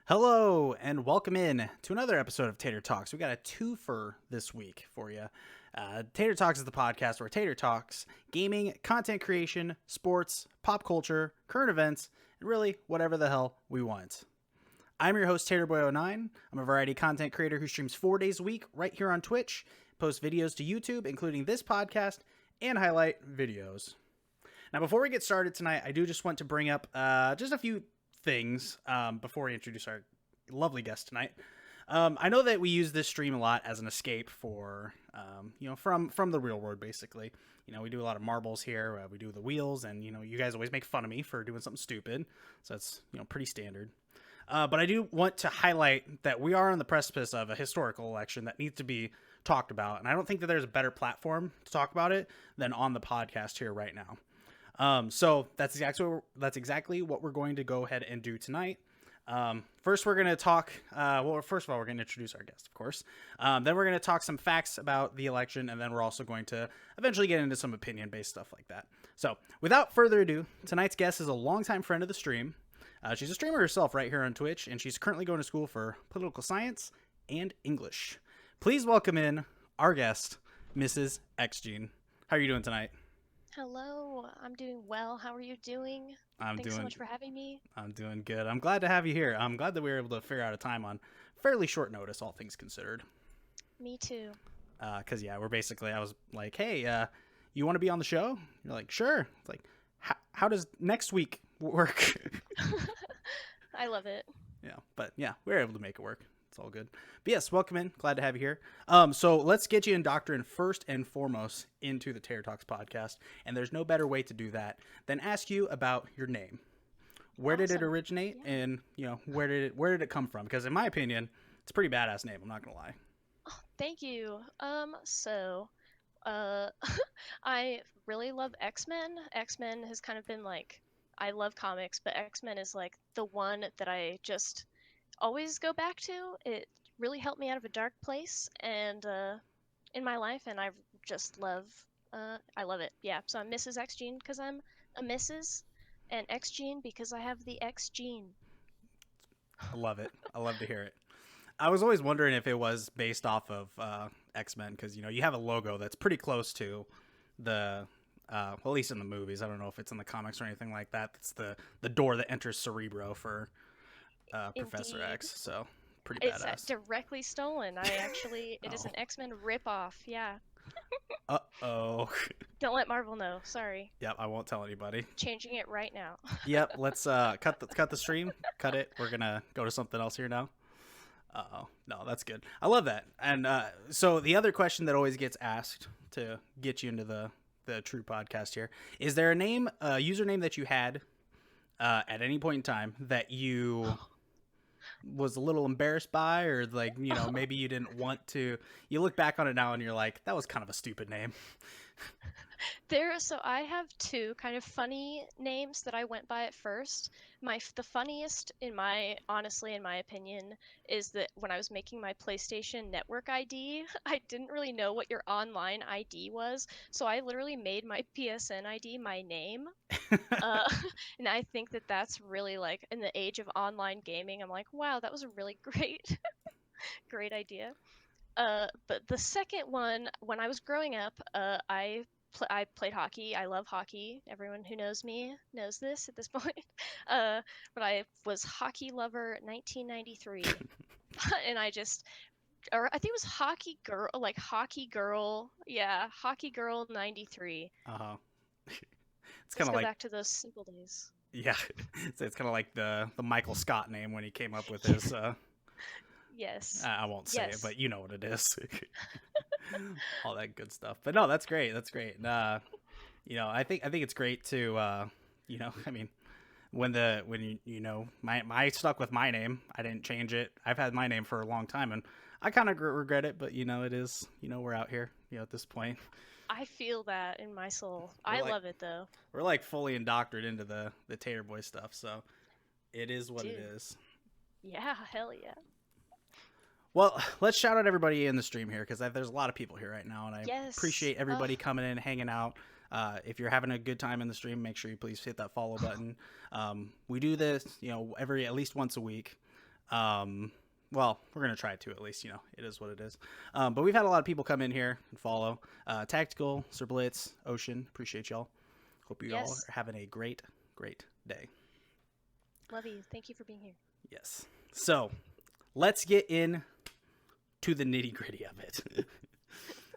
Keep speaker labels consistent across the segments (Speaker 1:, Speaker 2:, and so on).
Speaker 1: Hello and welcome in to another episode of Tater Talks. We got a twofer this week for you. Tater Talks is the podcast where Tater talks gaming, content creation, sports, pop culture, current events, and really whatever the hell we want. I'm your host, TaterBoy09. I'm a variety content creator who streams 4 days a week right here on Twitch, posts videos to YouTube, including this podcast, and highlight videos. Now, before we get started tonight, I do just want to bring up just a few things before we introduce our lovely guest tonight. I know that we use this stream a lot as an escape for from the real world. Basically, we do a lot of marbles here. We do the wheels, and you guys always make fun of me for doing something stupid, so that's pretty standard. But I do want to highlight that we are on the precipice of a historical election that needs to be talked about, and I don't think that there's a better platform to talk about it than on the podcast here right now. So that's exactly what we're going to go ahead and do tonight. First, we're going to talk. First of all, we're going to introduce our guest, of course. Then we're going to talk some facts about the election, and then we're also going to eventually get into some opinion-based stuff like that. So, without further ado, tonight's guest is a longtime friend of the stream. She's a streamer herself right here on Twitch, and she's currently going to school for political science and English. Please welcome in our guest, missesXgene. How are you doing tonight?
Speaker 2: Hello, I'm doing well. How are you doing? Thanks so much for having me.
Speaker 1: I'm doing good. I'm glad to have you here. I'm glad that we were able to figure out a time on fairly short notice, all things considered.
Speaker 2: Me too.
Speaker 1: Because, I was like, hey, you want to be on the show? You're like, sure. It's like, how does next week work?
Speaker 2: I love it.
Speaker 1: We were able to make it work. It's all good. But yes, welcome in. Glad to have you here. So let's get you indoctrinated first and foremost into the Tater Talks podcast. And there's no better way to do that than ask you about your name. Where did it originate? Yeah. And, where did it come from? Because in my opinion, it's a pretty badass name. I'm not going to lie.
Speaker 2: Oh, thank you. I really love X-Men. X-Men has kind of been like, I love comics, but X-Men is like the one that I just always go back to. It really helped me out of a dark place and in my life, and I just love it. Yeah, so I'm missesXgene because I'm a Mrs. and Xgene because I have the X gene.
Speaker 1: I love it. I love to hear it. I was always wondering if it was based off of X-Men because you have a logo that's pretty close to the at least in the movies. I don't know if it's in the comics or anything like that. It's the door that enters Cerebro for Professor X, so pretty badass.
Speaker 2: It's directly stolen. It is an X-Men ripoff. Yeah.
Speaker 1: Uh-oh.
Speaker 2: Don't let Marvel know. Sorry.
Speaker 1: Yep, I won't tell anybody.
Speaker 2: Changing it right now.
Speaker 1: Yep, let's cut the stream. Cut it. We're gonna go to something else here now. Uh-oh. No, that's good. I love that. And so the other question that always gets asked to get you into the true podcast here, is there a username that you had at any point in time that you was a little embarrassed by, or like maybe you didn't want to, you look back on it now and you're like, that was kind of a stupid name?
Speaker 2: So I have two kind of funny names that I went by at first. The funniest honestly in my opinion is that when I was making my PlayStation Network ID, I didn't really know what your online ID was, so I literally made my PSN ID my name. And I think that that's really, like, in the age of online gaming, I'm like, wow, that was a really great great idea. But the second one, when I was growing up, I played hockey. I love hockey. Everyone who knows me knows this at this point. But I was hockey lover 1993, and I think it was hockey girl. Yeah, hockey girl 93.
Speaker 1: It's kind of like
Speaker 2: back to those simple days.
Speaker 1: Yeah, it's kind of like the Michael Scott name when he came up with his.
Speaker 2: Yes.
Speaker 1: I won't say it, but you know what it is. All that good stuff. But no, that's great. That's great. I think it's great to, I mean, when I stuck with my name, I didn't change it. I've had my name for a long time, and I kind of regret it. But it is, we're out here, at this point.
Speaker 2: I feel that in my soul. I love it though.
Speaker 1: We're like fully indoctrinated into the Tater Boy stuff, so it is what it is.
Speaker 2: Yeah, hell yeah.
Speaker 1: Well, let's shout out everybody in the stream here because there's a lot of people here right now, and I appreciate everybody coming in, hanging out. If you're having a good time in the stream, make sure you please hit that follow button. We do this, at least once a week. Well, we're gonna try to, at least. It is what it is. But we've had a lot of people come in here and follow. Tactical, Sir Blitz, Ocean, appreciate y'all. Hope you all
Speaker 2: Yes.
Speaker 1: are having a great day.
Speaker 2: Love you. Thank you for being here.
Speaker 1: Yes. So let's get in to the nitty gritty of it.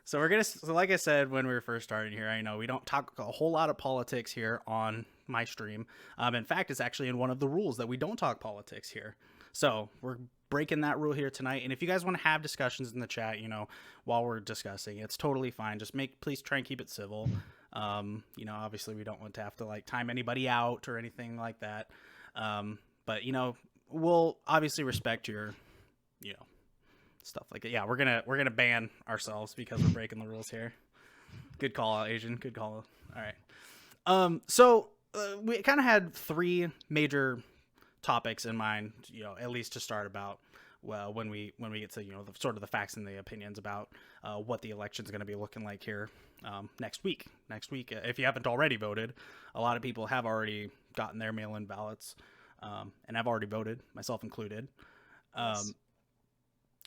Speaker 1: So like I said when we were first starting here, I know we don't talk a whole lot of politics here on my stream. In fact, it's actually in one of the rules that we don't talk politics here. So we're breaking that rule here tonight. And if you guys want to have discussions in the chat, while we're discussing, it's totally fine. Just please try and keep it civil. Obviously we don't want to have to like time anybody out or anything like that. But we'll obviously respect your, stuff like that. Yeah, we're gonna ban ourselves because we're breaking the rules here. Good call out, Asian. Good call. All right. So we kind of had three major topics in mind, at least to start about. Well, when we get to the sort of the facts and the opinions about what the election's going to be looking like here next week. If you haven't already voted, a lot of people have already gotten their mail-in ballots, and I've already voted, myself included.
Speaker 2: Yes.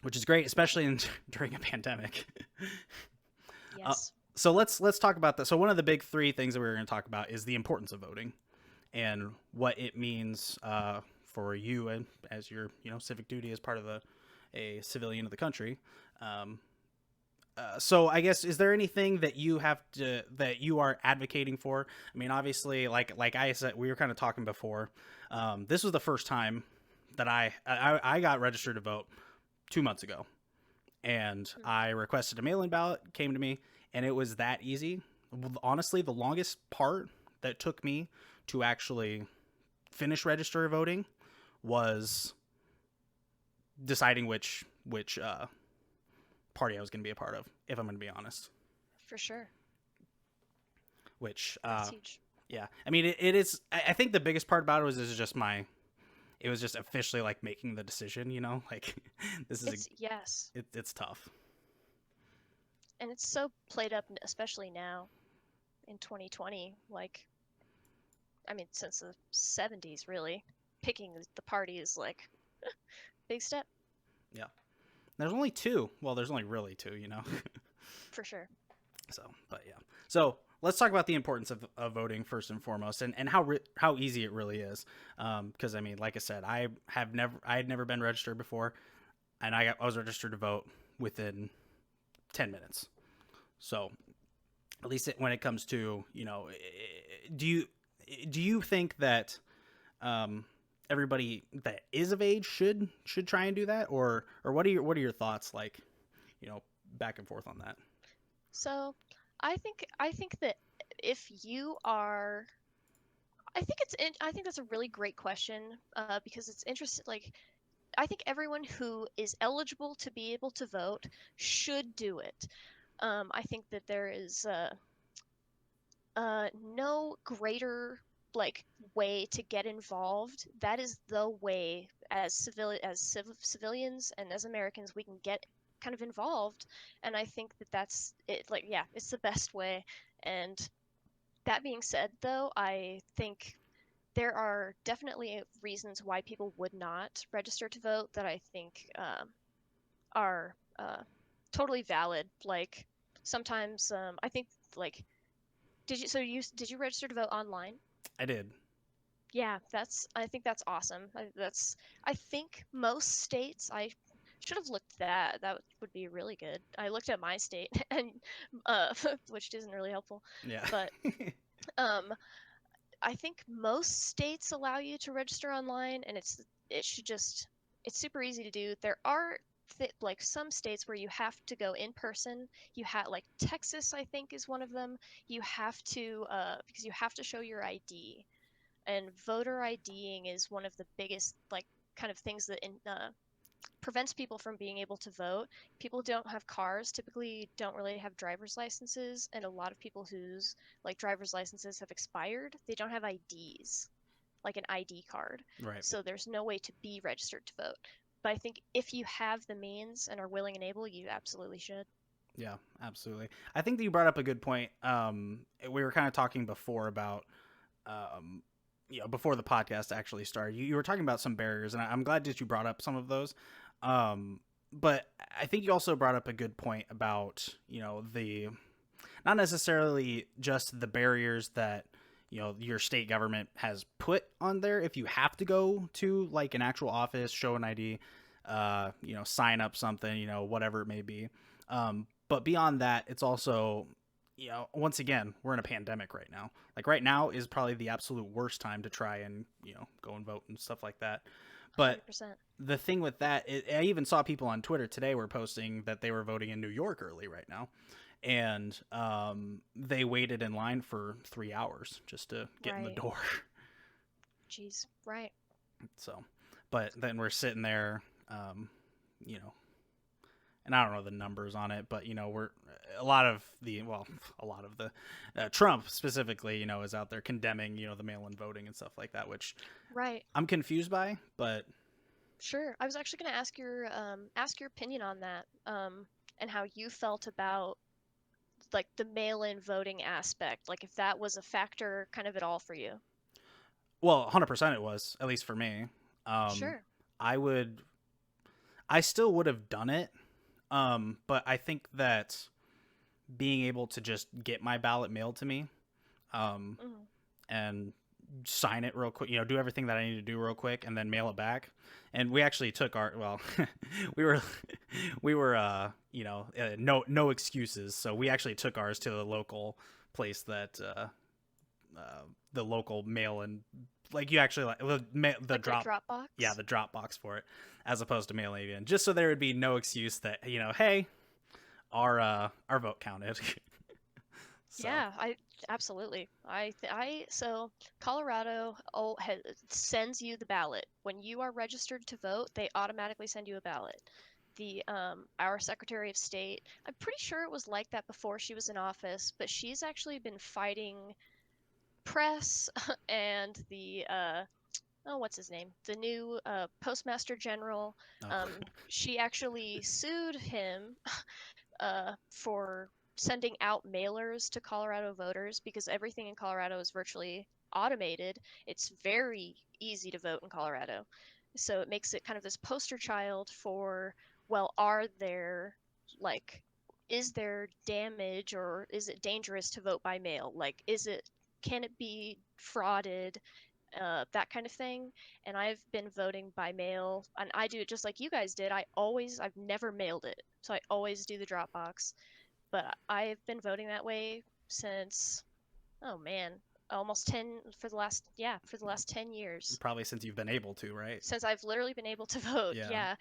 Speaker 1: Which is great, especially during a pandemic.
Speaker 2: Yes.
Speaker 1: So let's talk about that. So one of the big three things that we're going to talk about is the importance of voting and what it means for you and as your civic duty as part of a civilian of the country. So I guess, is there anything that you are advocating for? I mean, obviously, like I said, we were kind of talking before. This was the first time that I got registered to vote 2 months ago, and I requested a mail-in ballot, came to me, and it was that easy. Honestly, the longest part that took me to actually finish register voting was deciding which party I was going to be a part of, if I'm going to be honest.
Speaker 2: For sure.
Speaker 1: Which
Speaker 2: That's huge.
Speaker 1: yeah, I mean it is. I think the biggest part about it was it was just officially like making the decision, like this is
Speaker 2: yes.
Speaker 1: It's tough.
Speaker 2: And it's so played up, especially now in 2020. Like, I mean, since the 70s, really, picking the party is like big step.
Speaker 1: Yeah. There's only two. Well, there's only really two,
Speaker 2: For sure.
Speaker 1: So, but yeah. So let's talk about the importance of voting first and foremost, and how easy it really is. Because I mean, like I said, I had never been registered before, and I was registered to vote within 10 minutes. So at least when it comes to do you think that everybody that is of age should try and do that, or what are your thoughts, like, back and forth on that?
Speaker 2: So I think that if you are, I think that's a really great question, because it's interesting. Like, I think everyone who is eligible to be able to vote should do it. I think that there is no greater like way to get involved. That is the way, as civilians and as Americans, we can get kind of involved. And I think that that's it. Like, yeah, it's the best way. And that being said, though, I think there are definitely reasons why people would not register to vote that I think are totally valid. Like, sometimes I think, like, did you register to vote online?
Speaker 1: I did.
Speaker 2: Yeah, I think that's awesome. I think most states, I should have looked that. That would be really good. I looked at my state and which isn't really helpful.
Speaker 1: Yeah.
Speaker 2: But um I think most states allow you to register online, and it's super easy to do. There are like some states where you have to go in person. You have like Texas, I think, is one of them. You have to because you have to show your ID, and voter IDing is one of the biggest like kind of things that prevents people from being able to vote. People don't have cars, typically don't really have driver's licenses, and a lot of people whose like driver's licenses have expired, they don't have IDs, like an ID card.
Speaker 1: Right.
Speaker 2: So there's no way to be registered to vote. But I think if you have the means and are willing and able, you absolutely should.
Speaker 1: Yeah, absolutely. I think that you brought up a good point. We were kind of talking before about before the podcast actually started, you were talking about some barriers, and I'm glad that you brought up some of those. But I think you also brought up a good point about the not necessarily just the barriers that your state government has put on there if you have to go to like an actual office, show an ID, sign up something, whatever it may be. But beyond that, it's also once again, we're in a pandemic right now. Like right now is probably the absolute worst time to try and go and vote and stuff like that. But
Speaker 2: 100%.
Speaker 1: the thing with that, I even saw people on Twitter today were posting that they were voting in New York early right now, and they waited in line for 3 hours just to get in the
Speaker 2: Right.
Speaker 1: door.
Speaker 2: Jeez. Right.
Speaker 1: So, but then we're sitting there, you know, and I don't know the numbers on it, but we're a lot of the Trump specifically, is out there condemning the mail-in voting and stuff like that, which
Speaker 2: Right.
Speaker 1: I'm confused by, but
Speaker 2: Sure. I was actually going to ask your opinion on that, and how you felt about like the mail-in voting aspect, like if that was a factor kind of at all for you.
Speaker 1: well, 100% it was, at least for me. Um,
Speaker 2: Sure.
Speaker 1: I would, I still would have done it, but I think that being able to just get my ballot mailed to me, um,
Speaker 2: Hmm.
Speaker 1: and sign it real quick, do everything that I need to do real quick and then mail it back. And we actually took our, well, we were, no excuses. So we actually took ours to the local place that, the local mail and like you actually like the
Speaker 2: Like a
Speaker 1: drop, yeah,
Speaker 2: Dropbox.
Speaker 1: the drop box for it as opposed to mailing it in, just so there would be no excuse that, hey, our vote counted. So,
Speaker 2: Yeah, I absolutely. So Colorado sends you the ballot. When you are registered to vote, they automatically send you a ballot. The Our Secretary of State, I'm pretty sure it was like that before she was in office, but she's actually been fighting press and the oh, what's his name? The new Postmaster General.
Speaker 1: oh,
Speaker 2: She actually sued him for sending out mailers to Colorado voters because everything in Colorado is virtually automated. It's very easy to vote in Colorado. So it makes it kind of this poster child for, well, like, is there damage or is it dangerous to vote by mail? Like, can it be frauded? That kind of thing. And I've been voting by mail, and I do it just like you guys did. I've never mailed it, so I always do the Dropbox. But I've been voting that way since, oh man, almost 10 for the last 10 years.
Speaker 1: probably since you've been able to, right?
Speaker 2: Since I've literally been able to vote,
Speaker 1: Yeah.
Speaker 2: yeah.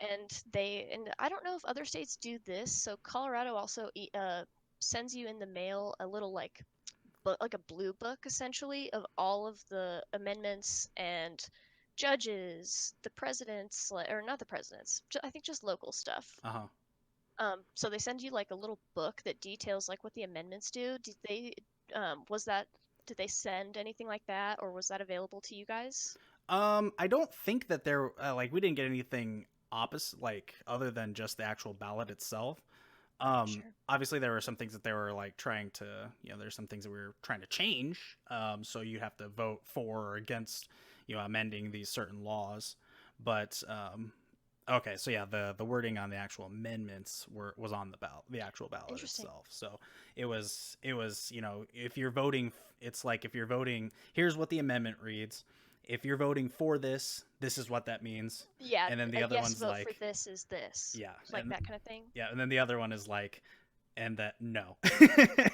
Speaker 2: And I don't know if other states do this. So Colorado also sends you in the mail a little like a blue book essentially of all of the amendments and judges, the presidents, or not the presidents, I think just local stuff.
Speaker 1: Uh-huh.
Speaker 2: So they send you like a little book that details like what the amendments do. Was that, did they send anything like that, or was that available to you guys?
Speaker 1: I don't think that there like we didn't get anything opposite like other than just the actual ballot itself.
Speaker 2: Sure.
Speaker 1: Obviously there were some things that they were like trying to, there's some things that we were trying to change. So you have to vote for or against, amending these certain laws. But okay, so yeah, the wording on the actual amendments was on the actual ballot
Speaker 2: Interesting.
Speaker 1: itself. So it was if you're voting, it's like if you're voting, here's what the amendment reads. If you're voting for this, this is what that means.
Speaker 2: Yeah,
Speaker 1: And then the
Speaker 2: a
Speaker 1: other
Speaker 2: yes
Speaker 1: one's
Speaker 2: vote for
Speaker 1: like,
Speaker 2: this is this,
Speaker 1: yeah,
Speaker 2: like that kind of thing.
Speaker 1: and then the other one is like, and that no,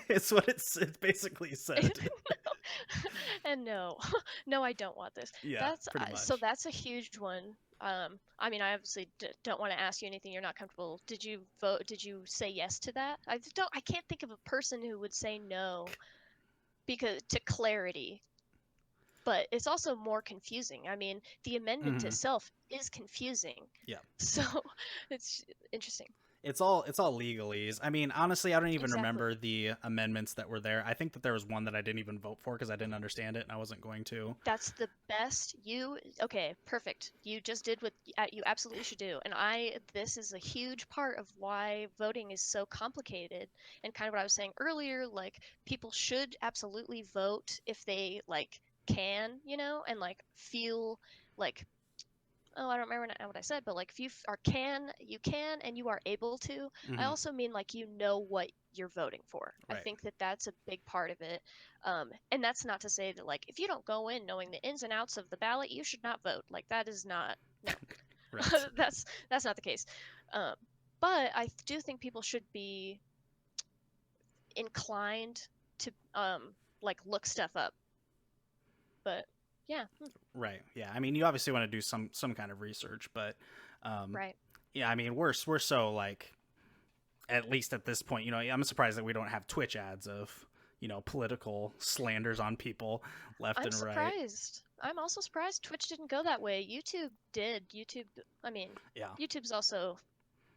Speaker 1: it's what it basically said.
Speaker 2: And no, no, I don't want this.
Speaker 1: Yeah,
Speaker 2: That's
Speaker 1: pretty
Speaker 2: so
Speaker 1: much.
Speaker 2: that's a huge one. I mean, I obviously don't want to ask you anything you're not comfortable. Did you vote? Did you say yes to that? I can't think of a person who would say no because to clarity, but it's also more confusing. I mean, the amendment
Speaker 1: Hmm.
Speaker 2: itself is confusing,
Speaker 1: Yeah,
Speaker 2: so it's interesting.
Speaker 1: it's all legalese. I mean, honestly, I don't even
Speaker 2: Exactly.
Speaker 1: remember the amendments that were there. I think that there was one that I didn't even vote for because I didn't understand it and I wasn't going to.
Speaker 2: That's the best. Okay, perfect. You just did what you absolutely should do. And this is a huge part of why voting is so complicated. And kind of what I was saying earlier, like people should absolutely vote if they like can, and like feel like, oh, I don't remember what I said, but like if you can and you are able to. I
Speaker 1: Hmm.
Speaker 2: also mean like what you're voting for. I
Speaker 1: Right.
Speaker 2: think that that's a big part of it. And that's not to say that like if you don't go in knowing the ins and outs of the ballot, you should not vote. Like that is not, no,
Speaker 1: Right.
Speaker 2: that's not the case. Um, but I do think people should be inclined to like look stuff up. But yeah,
Speaker 1: Right. Yeah. I mean, you obviously want to do some kind of research, but um,
Speaker 2: right.
Speaker 1: yeah. I mean, we're so like, at least at this point, I'm surprised that we don't have Twitch ads of political slanders on people left
Speaker 2: I'm
Speaker 1: and right.
Speaker 2: surprised. I'm also surprised Twitch didn't go that way. YouTube did. I mean,
Speaker 1: Yeah.
Speaker 2: YouTube's also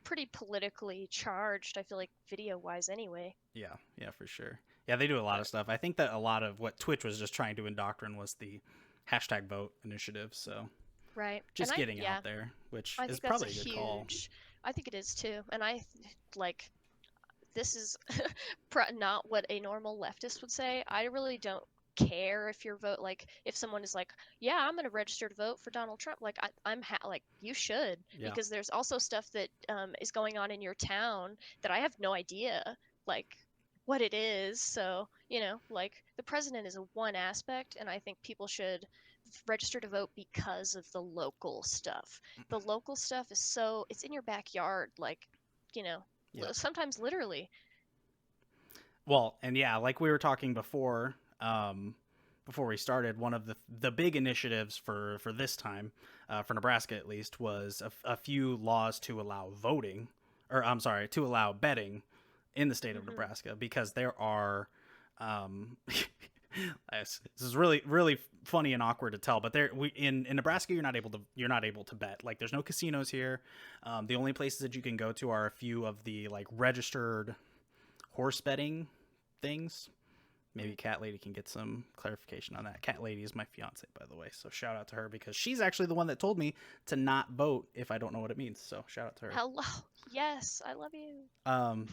Speaker 2: pretty politically charged, I feel like video wise anyway.
Speaker 1: Yeah. Yeah. For sure. Yeah, they do a lot of
Speaker 2: But
Speaker 1: stuff. I think that a lot of what Twitch was just trying to indoctrinate was the hashtag vote initiative. So
Speaker 2: right. And
Speaker 1: just getting
Speaker 2: yeah,
Speaker 1: out there, which
Speaker 2: I
Speaker 1: is
Speaker 2: think that's a
Speaker 1: probably a good call.
Speaker 2: huge I think it is too. And like this is not what a normal leftist would say. I really don't care if your vote, like if someone is like, yeah, I'm going to register to vote for Donald Trump, like like you should,
Speaker 1: Yeah.
Speaker 2: because there's also stuff that is going on in your town that I have no idea like what it is. So like the president is a one aspect, and I think people should register to vote because of the local stuff. The local stuff is so it's in your backyard, like you know
Speaker 1: Yeah.
Speaker 2: sometimes literally.
Speaker 1: Well, and yeah, like we were talking before we started, one of the big initiatives for this time, for Nebraska at least, was a few laws to allow voting, or I'm sorry, to allow betting in the state of
Speaker 2: Hmm.
Speaker 1: Nebraska, because there are, this is really funny and awkward to tell, but in Nebraska you're not able to bet. Like there's no casinos here. The only places that you can go to are a few of the like registered horse betting things. Maybe Cat Lady can get some clarification on that. Cat Lady is my fiance, by the way, so shout out to her, because she's actually the one that told me to not vote if I don't know what it means. So shout out to her.
Speaker 2: Hello. Yes, I love you.
Speaker 1: Um,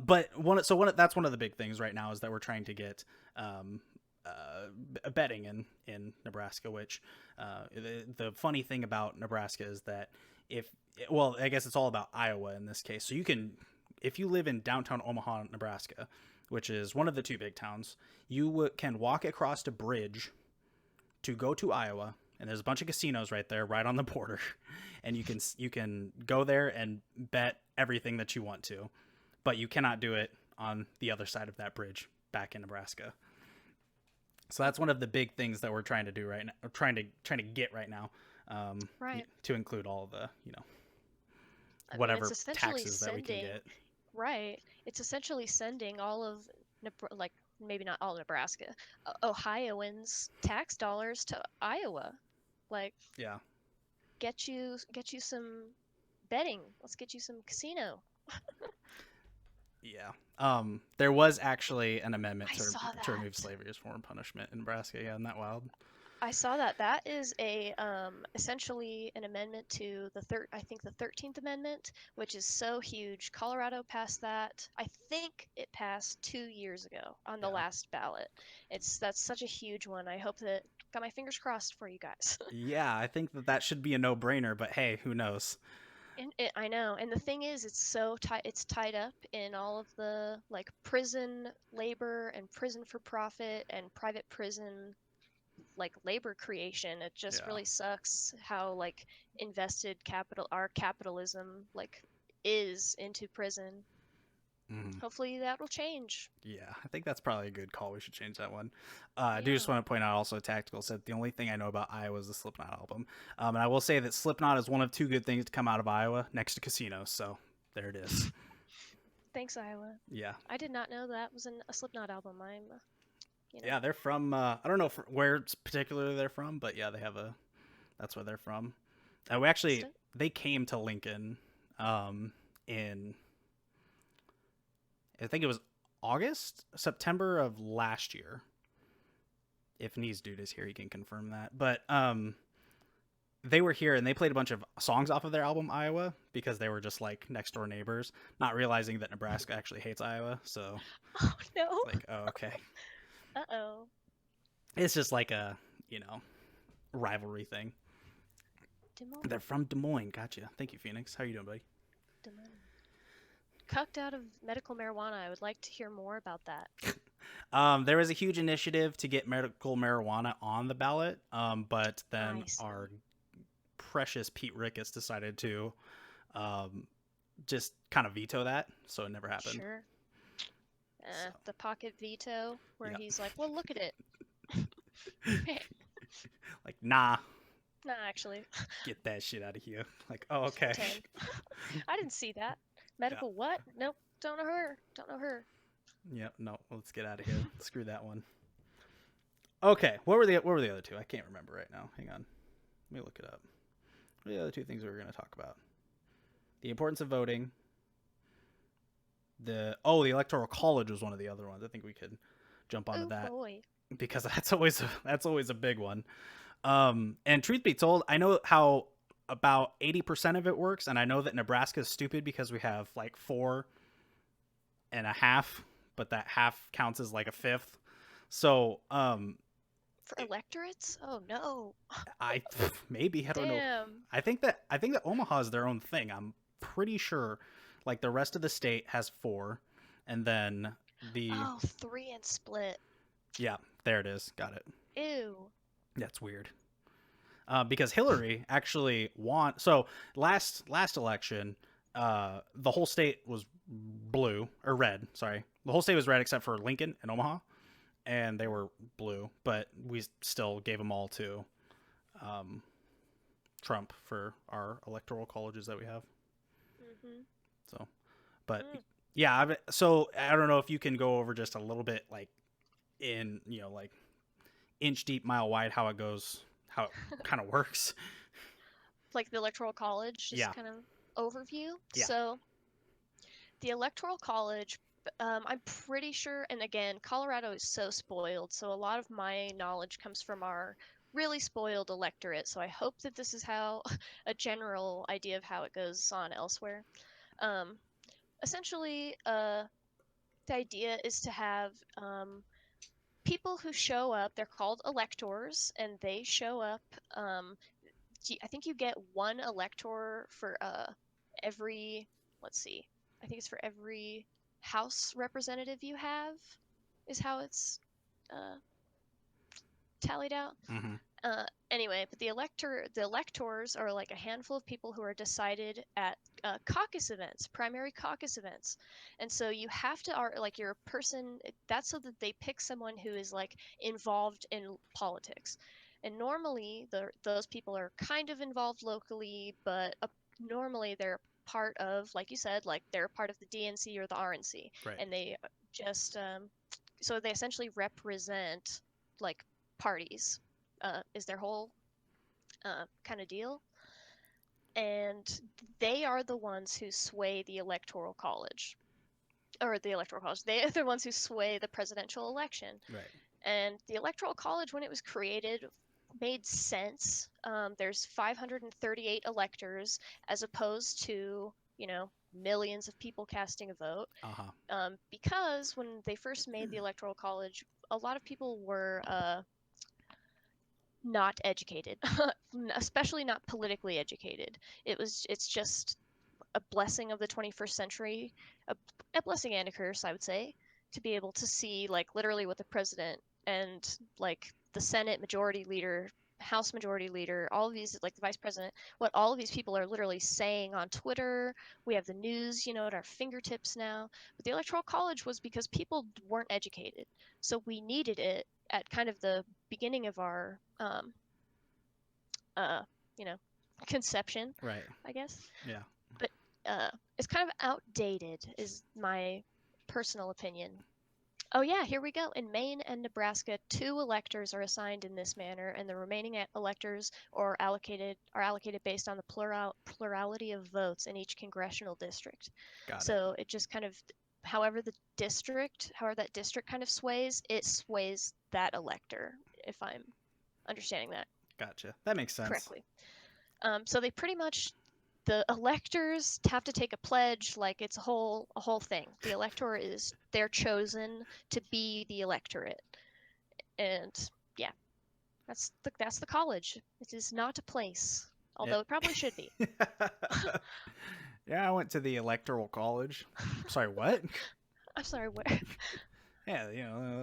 Speaker 1: but that's one of the big things right now, is that we're trying to get betting in Nebraska. Which the funny thing about Nebraska is that I guess it's all about Iowa in this case. So if you live in downtown Omaha, Nebraska, which is one of the two big towns, you can walk across a bridge to go to Iowa, and there's a bunch of casinos right there, right on the border, and you can go there and bet everything that you want to, but you cannot do it on the other side of that bridge back in Nebraska. So that's one of the big things that we're trying to do right now, trying to get right now,
Speaker 2: Right.
Speaker 1: to include all the
Speaker 2: I mean, it's
Speaker 1: whatever
Speaker 2: essentially
Speaker 1: taxes that we can
Speaker 2: sending,
Speaker 1: get.
Speaker 2: right. It's essentially sending all of, like, maybe not all Nebraska, Ohioans' tax dollars to Iowa. Like,
Speaker 1: Yeah.
Speaker 2: get you some betting. Let's get you some casino.
Speaker 1: Yeah. There was actually an amendment
Speaker 2: I
Speaker 1: to
Speaker 2: saw
Speaker 1: to remove
Speaker 2: that.
Speaker 1: slavery as foreign punishment in Nebraska. Yeah, isn't that wild?
Speaker 2: I saw that. That is a essentially an amendment to I think the 13th Amendment, which is so huge. Colorado passed that. I think it passed 2 years ago on the
Speaker 1: Yeah.
Speaker 2: last ballot. That's such a huge one. I hope that got my fingers crossed for you guys.
Speaker 1: Yeah, I think that should be a no-brainer, but hey, who knows?
Speaker 2: I know. And the thing is, it's so tight. It's tied up in all of the like prison labor and prison for profit and private prison like labor creation. It just
Speaker 1: Yeah.
Speaker 2: really sucks how like invested our capitalism like is into prison.
Speaker 1: Mhm.
Speaker 2: Hopefully that'll change.
Speaker 1: Yeah, I think that's probably a good call. We should change that one. I do just
Speaker 2: Yeah.
Speaker 1: want to point out also, Tactical said the only thing I know about Iowa is the Slipknot album. And I will say that Slipknot is one of two good things to come out of Iowa next to casinos. So there it is.
Speaker 2: Thanks, Iowa.
Speaker 1: Yeah.
Speaker 2: I did not know that was a Slipknot album. You know,
Speaker 1: Yeah, they're from, I don't know where particularly they're from, but yeah, that's where they're from.
Speaker 2: st-
Speaker 1: They came to Lincoln in, I think it was September of last year. If Knees Dude is here, he can confirm that. But they were here and they played a bunch of songs off of their album Iowa, because they were just like next door neighbors, not realizing that Nebraska actually hates Iowa. So
Speaker 2: oh no.
Speaker 1: it's like, oh, okay.
Speaker 2: Uh-oh.
Speaker 1: It's just like a, you know, rivalry thing.
Speaker 2: Des Moines.
Speaker 1: They're from Des Moines. Gotcha. Thank you, Phoenix. How you doing, buddy?
Speaker 2: Des Moines. Cucked out of medical marijuana. I would like to hear more about that.
Speaker 1: There was a huge initiative to get medical marijuana on the ballot, but then
Speaker 2: I see.
Speaker 1: our precious Pete Ricketts decided to um, just kind of veto that, so it never happened.
Speaker 2: Sure.
Speaker 1: So,
Speaker 2: The pocket veto, where
Speaker 1: yeah,
Speaker 2: he's like, well, look at it.
Speaker 1: like, nah,
Speaker 2: Nah, actually,
Speaker 1: get that shit out of here. Like, oh,
Speaker 2: just
Speaker 1: okay.
Speaker 2: pretend. I didn't see that.
Speaker 1: Yeah,
Speaker 2: Medical what? Nope, don't know her. Don't know her.
Speaker 1: yeah, no, let's get out of here. Screw that one. Okay, what were the other two? I can't remember right now. Hang on, let me look it up. What are the other two things we were going to talk about? The importance of voting. The Electoral College was one of the other ones. I think we could jump onto
Speaker 2: Oh
Speaker 1: that
Speaker 2: boy.
Speaker 1: because that's always a big one. And truth be told, I know how about 80% of it works, and I know that Nebraska is stupid because we have like 4.5, but that half counts as like a fifth. So
Speaker 2: For electorates? Oh no.
Speaker 1: I maybe I don't know.
Speaker 2: Damn.
Speaker 1: I think that Omaha is their own thing. I'm pretty sure like the rest of the state has four, and then the
Speaker 2: Oh, three and split.
Speaker 1: yeah, there it is. Got it.
Speaker 2: Ew.
Speaker 1: That's weird. Because Hillary actually won. So last election, the whole state was blue or red. Sorry, the whole state was red except for Lincoln and Omaha, and they were blue. But we still gave them all to um, Trump for our electoral colleges that we have.
Speaker 2: Mhm.
Speaker 1: So, but
Speaker 2: Mm.
Speaker 1: yeah, so I don't know if you can go over just a little bit like in like inch deep, mile wide how it goes, how it kind of works.
Speaker 2: Like the Electoral College, just
Speaker 1: Yeah,
Speaker 2: kind of overview.
Speaker 1: yeah,
Speaker 2: So, the Electoral College, I'm pretty sure, and again, Colorado is so spoiled, so a lot of my knowledge comes from our really spoiled electorate. So I hope that this is how a general idea of how it goes on elsewhere. Um, Essentially, the idea is to have people who show up. They're called electors, and they show up. Um, I think you get one elector for every. Let's see. I think it's for every House representative you have, is how it's uh, tallied out.
Speaker 1: hmm
Speaker 2: Anyway, but the electors are like a handful of people who are decided at caucus events, primary caucus events, and so you have to are like you're a person. That's so that they pick someone who is like involved in politics, and normally those people are kind of involved locally, but normally they're part of, like you said, like they're part of the DNC or the RNC,
Speaker 1: right.
Speaker 2: and they just so they essentially represent like parties is their whole kind of deal. And they are the ones who sway the Electoral College, or the Electoral College. They are the ones who sway the presidential election.
Speaker 1: Right.
Speaker 2: And the Electoral College, when it was created, made sense. There's 538 electors as opposed to, millions of people casting a vote.
Speaker 1: Uh-huh.
Speaker 2: Because when they first made the Electoral College, a lot of people were not educated, especially not politically educated. It's just a blessing of the 21st century, a blessing and a curse, I would say, to be able to see like literally what the president and like the Senate majority leader, House majority leader, all of these, like the vice president, what all of these people are literally saying on Twitter. We have the news, at our fingertips now. But the Electoral College was because people weren't educated. So we needed it at kind of the beginning of our, uh, you know, conception,
Speaker 1: Right.
Speaker 2: I guess.
Speaker 1: Yeah.
Speaker 2: But uh, it's kind of outdated, is my personal opinion. Oh yeah, here we go. In Maine and Nebraska, two electors are assigned in this manner, and the remaining electors are allocated based on the plurality of votes in each congressional district.
Speaker 1: Got it.
Speaker 2: So it just kind of, however that district kind of sways, it sways that elector, if I'm understanding that
Speaker 1: Gotcha. That makes sense.
Speaker 2: correctly. So they pretty much, the electors have to take a pledge, like it's a whole thing. They're chosen to be the electorate, and Yeah, that's the college. It is not a place,
Speaker 1: Yeah.
Speaker 2: although it probably should be.
Speaker 1: Yeah, I went to the Electoral College. Sorry, what?
Speaker 2: I'm sorry, where?
Speaker 1: Yeah,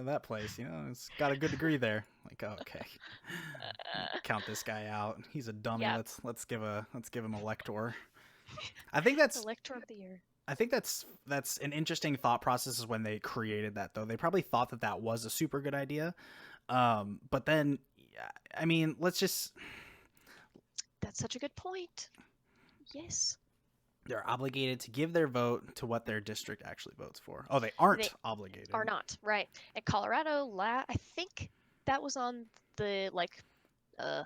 Speaker 1: that place. It's got a good degree there. Like, oh, okay, count this guy out. He's a dummy.
Speaker 2: Yeah,
Speaker 1: Let's give him a lector. I think that's
Speaker 2: Elector of the Year.
Speaker 1: I think that's an interesting thought process is when they created that though. They probably thought that that was a super good idea. But then, yeah, I mean, let's just
Speaker 2: That's such a good point. Yes.
Speaker 1: they're obligated to give their vote to what their district actually votes for. Oh, they aren't
Speaker 2: They
Speaker 1: obligated.
Speaker 2: are not, right. In Colorado, I think that was on the uh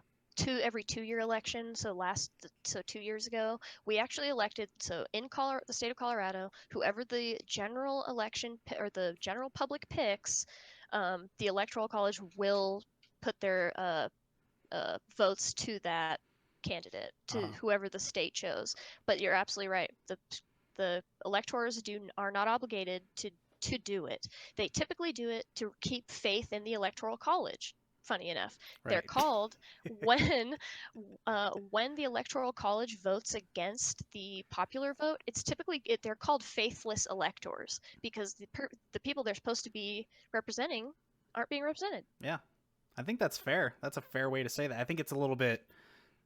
Speaker 2: every 2 year election. So 2 years ago, we actually elected. So in the state of Colorado, whoever the general election or the general public picks, the Electoral College will put their votes to that candidate, to
Speaker 1: Uh-huh.
Speaker 2: whoever the state chose. But you're absolutely right. The electors are not obligated to do it. They typically do it to keep faith in the Electoral College. Funny enough, they're
Speaker 1: Right.
Speaker 2: called when the Electoral College votes against the popular vote. They're called faithless electors because the people they're supposed to be representing aren't being represented.
Speaker 1: Yeah. I think that's fair. That's a fair way to say that. I think it's a little bit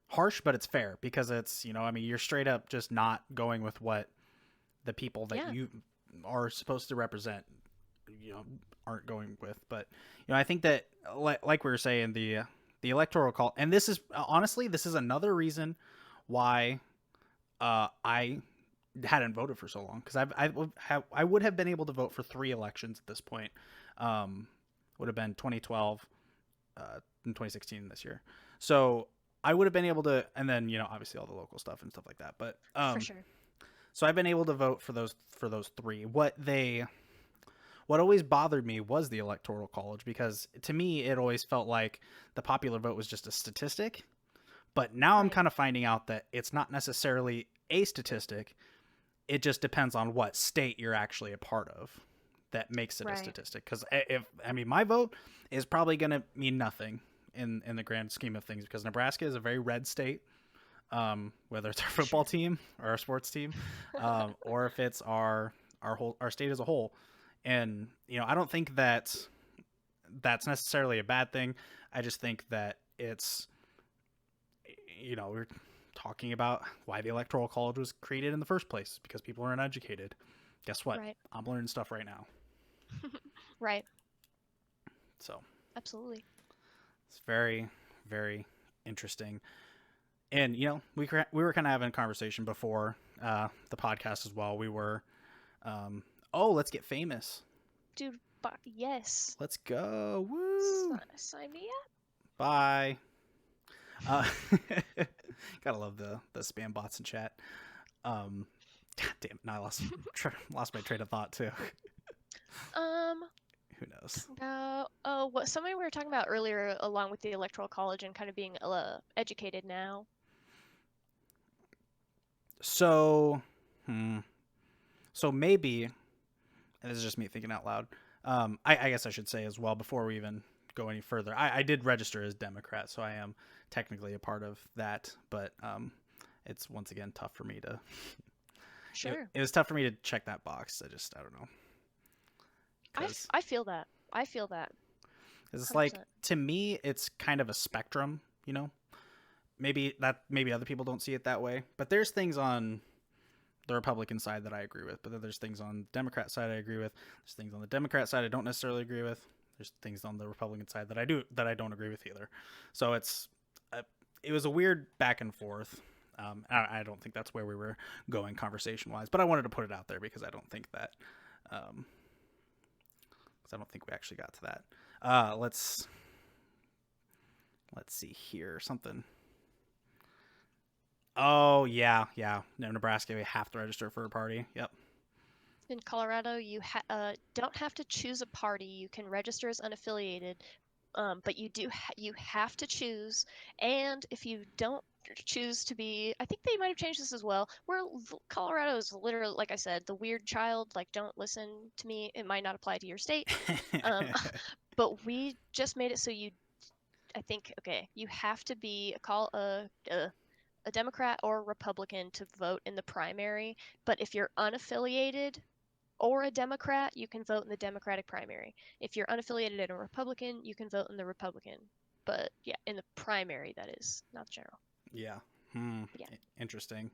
Speaker 1: harsh, but it's fair because I mean, you're straight up just not going with what the people that
Speaker 2: Yeah,
Speaker 1: you are supposed to represent, you know, aren't going with. But, I think that, like we were saying, the electoral call, and this is honestly, this is another reason why I hadn't voted for so long because I would have been able to vote for 3 elections at this point. Um, would have been 2012, and 2016 this year. So I would have been able to, and then obviously all the local stuff and stuff like that. But
Speaker 2: for sure.
Speaker 1: so I've been able to vote for those three. What always bothered me was the electoral college because to me it always felt like the popular vote was just a statistic. But now I'm
Speaker 2: Right.
Speaker 1: kind of finding out that it's not necessarily a statistic. It just depends on what state you're actually a part of that makes it a
Speaker 2: Right.
Speaker 1: statistic. Because if I mean my vote is probably going to mean nothing in the grand scheme of things because Nebraska is a very red state. Whether it's our football
Speaker 2: Sure.
Speaker 1: team or our sports team, or if it's our state as a whole. And I don't think that's necessarily a bad thing. I just think that it's we're talking about why the electoral college was created in the first place because people are uneducated. Guess what?
Speaker 2: Right.
Speaker 1: I'm learning stuff right now.
Speaker 2: Right.
Speaker 1: So
Speaker 2: Absolutely.
Speaker 1: it's very, very interesting. And we were kind of having a conversation before the podcast as well. We were, oh, let's get famous.
Speaker 2: Dude, yes.
Speaker 1: Let's go. Woo!
Speaker 2: Sign me up.
Speaker 1: Bye. Uh, gotta love the spam bots in chat. Um, damn, no, I lost my train of thought too.
Speaker 2: Um,
Speaker 1: Who knows?
Speaker 2: what somebody we were talking about earlier, along with the Electoral College and kind of being educated now.
Speaker 1: So, so maybe, and this is just me thinking out loud. I guess I should say as well before we even go any further. I did register as Democrat, so I am technically a part of that. But it's once again tough for me to.
Speaker 2: Sure.
Speaker 1: It was tough for me to check that box. I don't know.
Speaker 2: I feel that. I feel that.
Speaker 1: It's like
Speaker 2: 100%.
Speaker 1: to me, it's kind of a spectrum. Maybe other people don't see it that way, but there's things on the Republican side that I agree with, but then there's things on the Democrat side I agree with. There's things on the Democrat side I don't necessarily agree with. There's things on the Republican side that I don't agree with either. So it was a weird back and forth. I don't think that's where we were going conversation wise, but I wanted to put it out there because I don't think that, because I don't think we actually got to that. Let's see here something. Oh yeah. No, Nebraska, we have to register for a party. Yep.
Speaker 2: In Colorado, you don't have to choose a party. You can register as unaffiliated, but you have to choose. And if you don't choose to be, I think they might have changed this as well. Where Colorado is literally, like I said, the weird child. Like, don't listen to me. It might not apply to your state. Um, but we just made it so I think, okay, you have to be a Democrat or a Republican to vote in the primary, but if you're unaffiliated or a Democrat, you can vote in the Democratic primary. If you're unaffiliated and a Republican, you can vote in the Republican. But yeah, in the primary, that is, not the general.
Speaker 1: Yeah.
Speaker 2: But yeah,
Speaker 1: Interesting.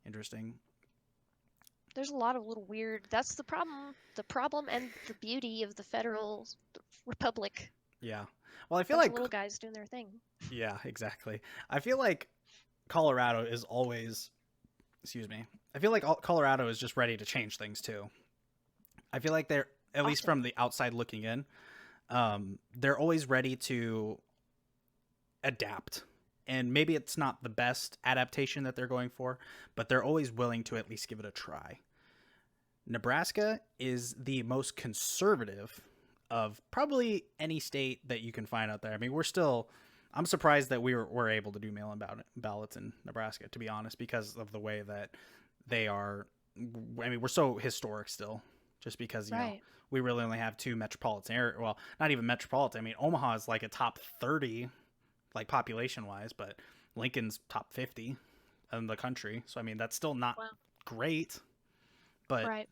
Speaker 1: Interesting.
Speaker 2: there's a lot of little weird. That's the problem. The problem and the beauty of the federal republic.
Speaker 1: Yeah. Well, I feel
Speaker 2: Bunch
Speaker 1: like
Speaker 2: of little guys doing their thing.
Speaker 1: yeah, exactly. I feel like Colorado is always, excuse me. I feel like Colorado is just ready to change things too. I feel like they're, at least
Speaker 2: Often.
Speaker 1: from the outside looking in, they're always ready to adapt. And maybe it's not the best adaptation that they're going for, but they're always willing to at least give it a try. Nebraska is the most conservative of probably any state that you can find out there. I mean, I'm surprised that we're able to do mail-in ballots in Nebraska, to be honest, because of the way that they are. I mean, we're so historic still, just because,
Speaker 2: Right.
Speaker 1: we really only have two metropolitan area. Well, not even metropolitan. I mean, Omaha is like a top 30, like population wise, but Lincoln's top 50 in the country. So, I mean, that's still not
Speaker 2: Wow.
Speaker 1: great, but
Speaker 2: Right.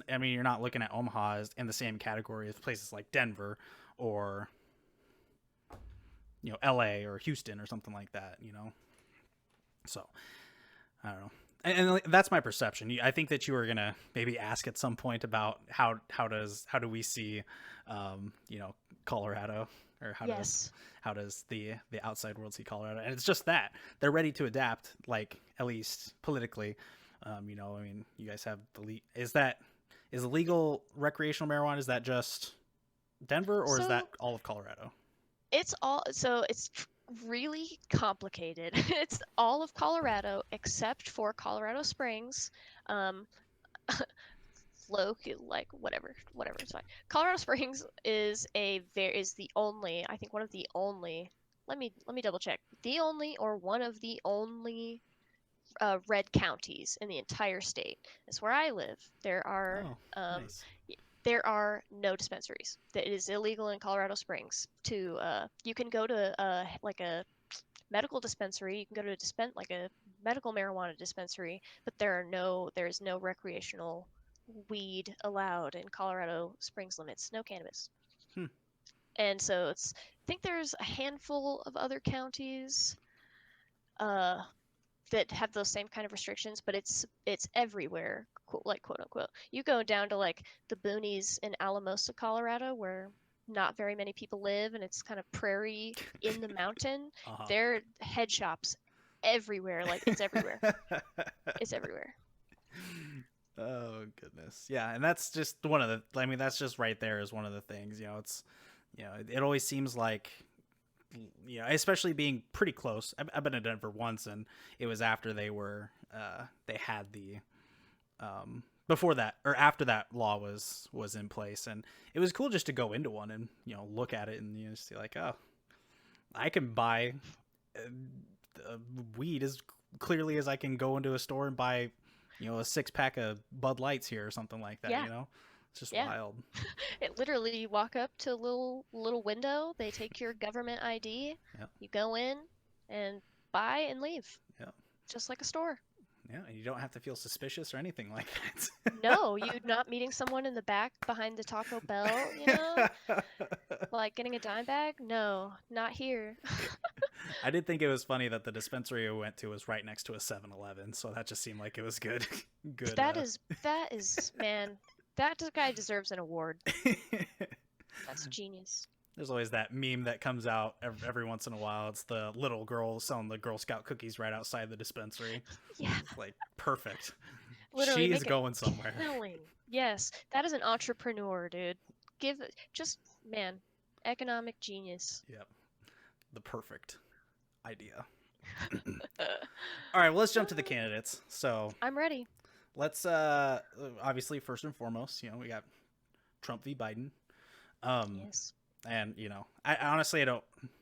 Speaker 1: I mean, you're not looking at Omaha as in the same category as places like Denver or, LA or Houston or something like that. So I don't know. And that's my perception. I think that you were gonna maybe ask at some point about how do we see, Colorado, or
Speaker 2: Yes.
Speaker 1: how does the outside world see Colorado? And it's just that they're ready to adapt, like, at least politically. I mean, you guys have is legal recreational marijuana? Is that just Denver, or is
Speaker 2: So
Speaker 1: that all of Colorado?
Speaker 2: it's really complicated. It's all of Colorado except for Colorado Springs. Um, like whatever, it's fine. Colorado Springs is the only, I think one of the only. Let me double check. The only or one of the only red counties in the entire state. It's where I live.
Speaker 1: Oh,
Speaker 2: Um,
Speaker 1: nice.
Speaker 2: there are no dispensaries. That it is illegal in Colorado Springs to you can go to like a medical dispensary, you can go to like a medical marijuana dispensary, but there is no recreational weed allowed in Colorado Springs limits, no cannabis.
Speaker 1: Hmm.
Speaker 2: And so I think there's a handful of other counties uh that have those same kind of restrictions, but it's everywhere, like quote unquote. You go down to like the boonies in Alamosa, Colorado, where not very many people live, and it's kind of prairie in the mountain.
Speaker 1: Uh-huh.
Speaker 2: There are head shops everywhere. Like it's everywhere. It's everywhere.
Speaker 1: Oh goodness. Yeah, and that's just one of the, I mean, that's just right there is one of the things, it's, it always seems like, especially being pretty close. I've been to Denver once, and it was after they had the, before that or after that law was in place, and it was cool just to go into one and, look at it and, see like, oh, I can buy weed as clearly as I can go into a store and buy, a 6-pack of Bud Lights here or something like that.
Speaker 2: Yeah,
Speaker 1: It's just
Speaker 2: yeah.
Speaker 1: wild.
Speaker 2: It literally, you walk up to a little window. They take your government ID.
Speaker 1: Yeah.
Speaker 2: You go in and buy and leave,
Speaker 1: Yeah.
Speaker 2: just like a store.
Speaker 1: Yeah, and you don't have to feel suspicious or anything like that.
Speaker 2: No, you're not meeting someone in the back behind the Taco Bell, like getting a dime bag. No, not here.
Speaker 1: I did think it was funny that the dispensary we went to was right next to a 7-Eleven, so that just seemed like it was good. Good.
Speaker 2: That is, man, that guy deserves an award. That's genius.
Speaker 1: There's always that meme that comes out every once in a while. It's the little girl selling the Girl Scout cookies right outside the dispensary.
Speaker 2: Yeah,
Speaker 1: Like, perfect.
Speaker 2: literally
Speaker 1: She's
Speaker 2: make a
Speaker 1: going somewhere.
Speaker 2: killing. Yes, that is an entrepreneur, dude. Just, man, economic genius.
Speaker 1: Yep. The perfect idea. All right, well, let's jump to the candidates. So
Speaker 2: I'm ready.
Speaker 1: let's obviously, first and foremost, we got Trump v. Biden.
Speaker 2: Yes.
Speaker 1: And I honestly,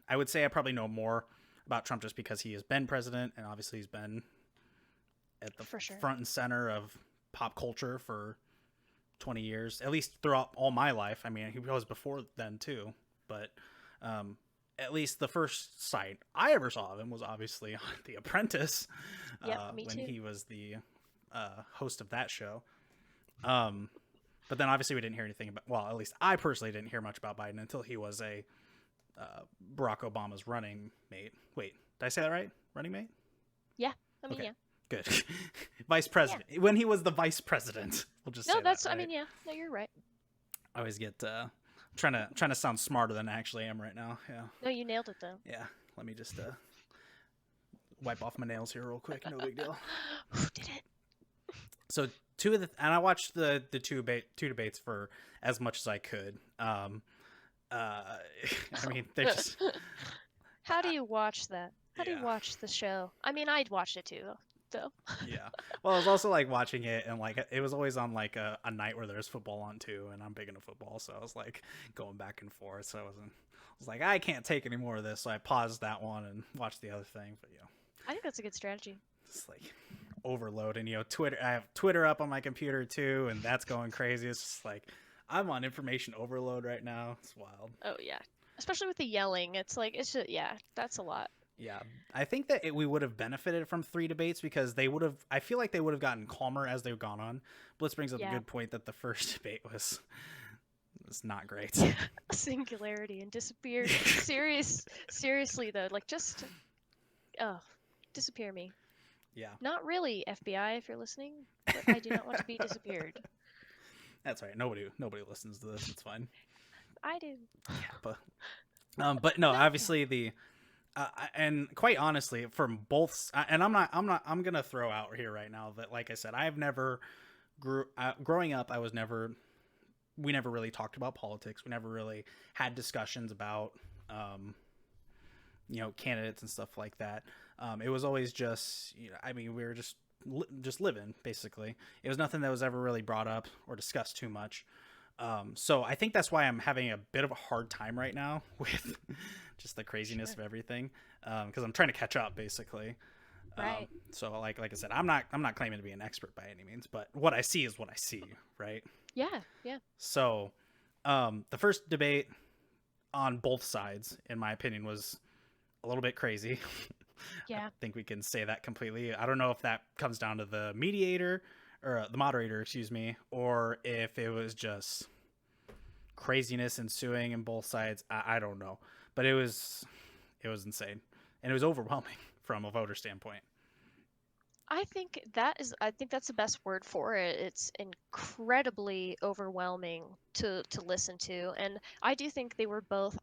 Speaker 1: I would say I probably know more about Trump just because he has been president, and obviously he's been at the
Speaker 2: For sure.
Speaker 1: front and center of pop culture for 20 years, at least throughout all my life. I mean, he was before then too, but at least the first sight I ever saw of him was obviously on The Apprentice,
Speaker 2: Yep, me
Speaker 1: when
Speaker 2: too.
Speaker 1: he was the host of that show. But then obviously we didn't hear anything about. Well, at least I personally didn't hear much about Biden until he was a Barack Obama's running mate. Wait, did I say that right? Running mate?
Speaker 2: Yeah, I mean,
Speaker 1: Okay,
Speaker 2: yeah.
Speaker 1: good. Vice president. When he was the vice president, we'll just
Speaker 2: No,
Speaker 1: say that,
Speaker 2: that's. I
Speaker 1: right?
Speaker 2: mean, yeah. No, you're right.
Speaker 1: I always get trying to sound smarter than I actually am right now. Yeah,
Speaker 2: No, you nailed it though.
Speaker 1: yeah. Let me just wipe off my nails here real quick. No big deal.
Speaker 2: Did it?
Speaker 1: So and I watched the two debates for as much as I could. I mean, they're just
Speaker 2: How do you watch that? How do you
Speaker 1: yeah,
Speaker 2: watch the show? I mean, I'd watch it too, though.
Speaker 1: yeah. Well, I was also like watching it, and like it was always on like a night where there's football on too, and I'm big into football, so I was like going back and forth. So I was like, I can't take any more of this, so I paused that one and watched the other thing. But
Speaker 2: I think that's a good strategy.
Speaker 1: it's like overload, and Twitter. I have Twitter up on my computer too, and that's going crazy. It's just like I'm on information overload right now. It's wild.
Speaker 2: Oh yeah, especially with the yelling. It's like it's just yeah, that's a lot.
Speaker 1: Yeah, I think that we would have benefited from 3 debates because they would have. I feel like they would have gotten calmer as they've gone on. Blitz brings up a
Speaker 2: Yeah.
Speaker 1: good point that the first debate was not great.
Speaker 2: Singularity and disappeared. Seriously though, like just oh, disappear me.
Speaker 1: Yeah,
Speaker 2: Not really, FBI, if you're listening, but I do not want to be disappeared.
Speaker 1: that's right. Nobody listens to this. It's fine.
Speaker 2: I do.
Speaker 1: Yeah, but no, obviously the. And quite honestly, from both, and I'm gonna throw out here right now that, like I said, I've never growing up. We never really talked about politics. We never really had discussions about, candidates and stuff like that. It was always just, I mean, we were just living basically. It was nothing that was ever really brought up or discussed too much. So I think that's why I'm having a bit of a hard time right now with just the craziness of everything, because I'm trying to catch up basically.
Speaker 2: Right.
Speaker 1: So like I said, I'm not claiming to be an expert by any means, but what I see is what I see, right?
Speaker 2: Yeah, yeah.
Speaker 1: So the first debate on both sides, in my opinion, was a little bit crazy. I
Speaker 2: Yeah.
Speaker 1: think we can say that completely. I don't know if that comes down to the mediator or the moderator, excuse me, or if it was just craziness ensuing in both sides. I don't know, but it was insane, and it was overwhelming from a voter standpoint.
Speaker 2: I think that's the best word for it. It's incredibly overwhelming to listen to. And I do think they were both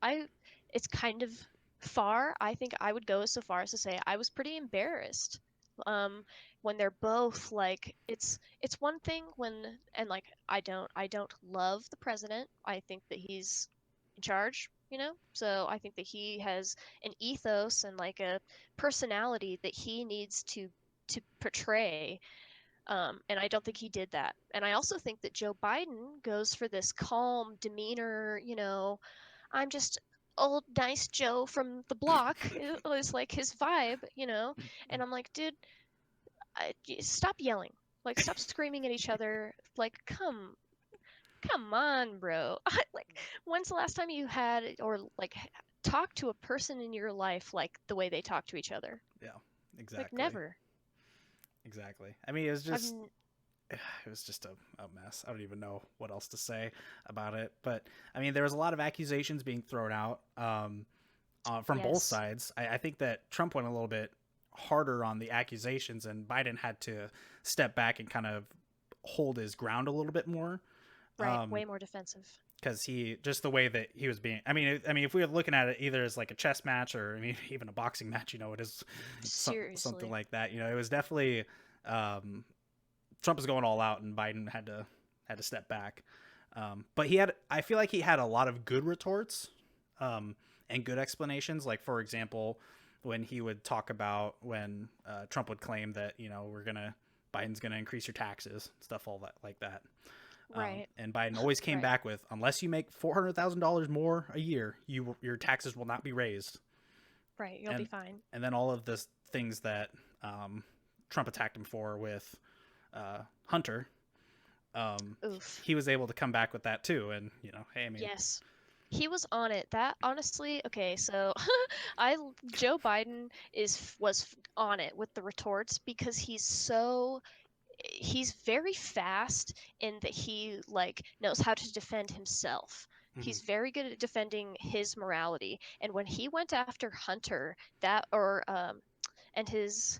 Speaker 2: it's kind of far. I think I would go so far as to say I was pretty embarrassed. When they're both like it's one thing when and like I don't love the president. I think that he's in charge, So I think that he has an ethos and like a personality that he needs to portray. And I don't think he did that. And I also think that Joe Biden goes for this calm demeanor, I'm just old nice Joe from the block. It was like his vibe. And I'm like, dude, stop yelling. Like, stop screaming at each other. Like, come on, bro. Like, when's the last time you had or like talked to a person in your life like the way they talk to each other?
Speaker 1: Yeah,
Speaker 2: Like,
Speaker 1: exactly.
Speaker 2: never.
Speaker 1: Exactly. I mean, it was just
Speaker 2: I've
Speaker 1: it was just a mess. I don't even know what else to say about it. But I mean, there was a lot of accusations being thrown out from both
Speaker 2: Yes.
Speaker 1: sides. I think that Trump went a little bit harder on the accusations, and Biden had to step back and kind of hold his ground a little bit more.
Speaker 2: Right, way more defensive.
Speaker 1: Because he just the way that he was being. I mean, if we were looking at it either as like a chess match or I mean even a boxing match, it is
Speaker 2: Seriously.
Speaker 1: something like that. It was definitely Trump was going all out, and Biden had to step back. But I feel like he had a lot of good retorts and good explanations. Like for example, when he would talk about when Trump would claim that Biden's gonna increase your taxes, stuff all that like that.
Speaker 2: Right.
Speaker 1: And Biden always came
Speaker 2: Right.
Speaker 1: back with, unless you make $400,000 more a year, your taxes will not be raised.
Speaker 2: Right, you'll be fine.
Speaker 1: And then all of the things that Trump attacked him for with Hunter,
Speaker 2: Oof.
Speaker 1: he was able to come back with that too. And hey, I mean,
Speaker 2: Yes. He was on it. That honestly, okay, so Joe Biden was on it with the retorts because he's very fast in that he like knows how to defend himself.
Speaker 1: Hmm.
Speaker 2: He's very good at defending his morality. And when he went after Hunter, that or and his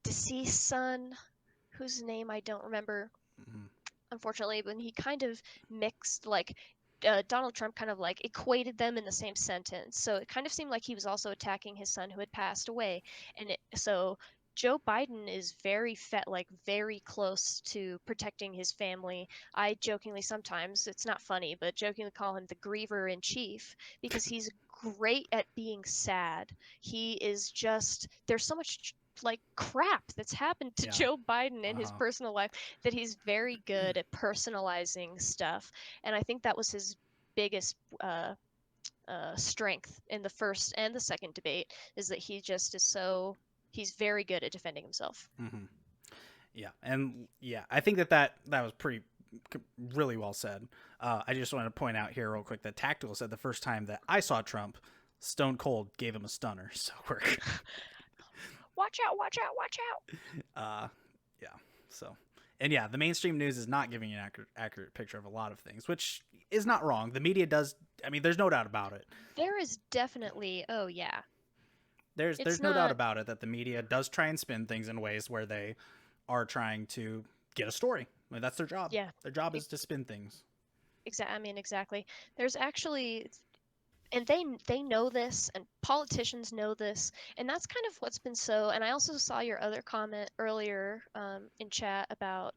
Speaker 2: deceased son, whose name I don't remember,
Speaker 1: Hmm.
Speaker 2: unfortunately, but he kind of mixed like Donald Trump kind of like equated them in the same sentence. So it kind of seemed like he was also attacking his son who had passed away. So Joe Biden is like very close to protecting his family. I jokingly sometimes, it's not funny, but jokingly call him the griever in chief because he's great at being sad. He is just there's so much like crap that's happened to
Speaker 1: Yeah.
Speaker 2: Joe Biden in his
Speaker 1: Uh-huh.
Speaker 2: personal life that he's very good at personalizing stuff. And I think that was his biggest strength in the first and the second debate is that he just is he's very good at defending himself.
Speaker 1: Hmm. Yeah, and yeah, I think that was pretty really well said. I just wanted to point out here real quick that Tactical said the first time that I saw Trump, Stone Cold gave him a stunner. So we're
Speaker 2: Watch out! Watch out! Watch out!
Speaker 1: uh, yeah. So, and yeah, the mainstream news is not giving you an accurate picture of a lot of things, which is not wrong. The media does. I mean, there's no doubt about it.
Speaker 2: There is definitely, oh yeah, it's
Speaker 1: There's no doubt
Speaker 2: not,
Speaker 1: about it that the media does try and spin things in ways where they are trying to get a story. I mean, that's their job.
Speaker 2: yeah,
Speaker 1: Their job is to spin things.
Speaker 2: I mean, exactly. There's actually and they know this and politicians know this, and that's kind of what's been so. And I also saw your other comment earlier in chat about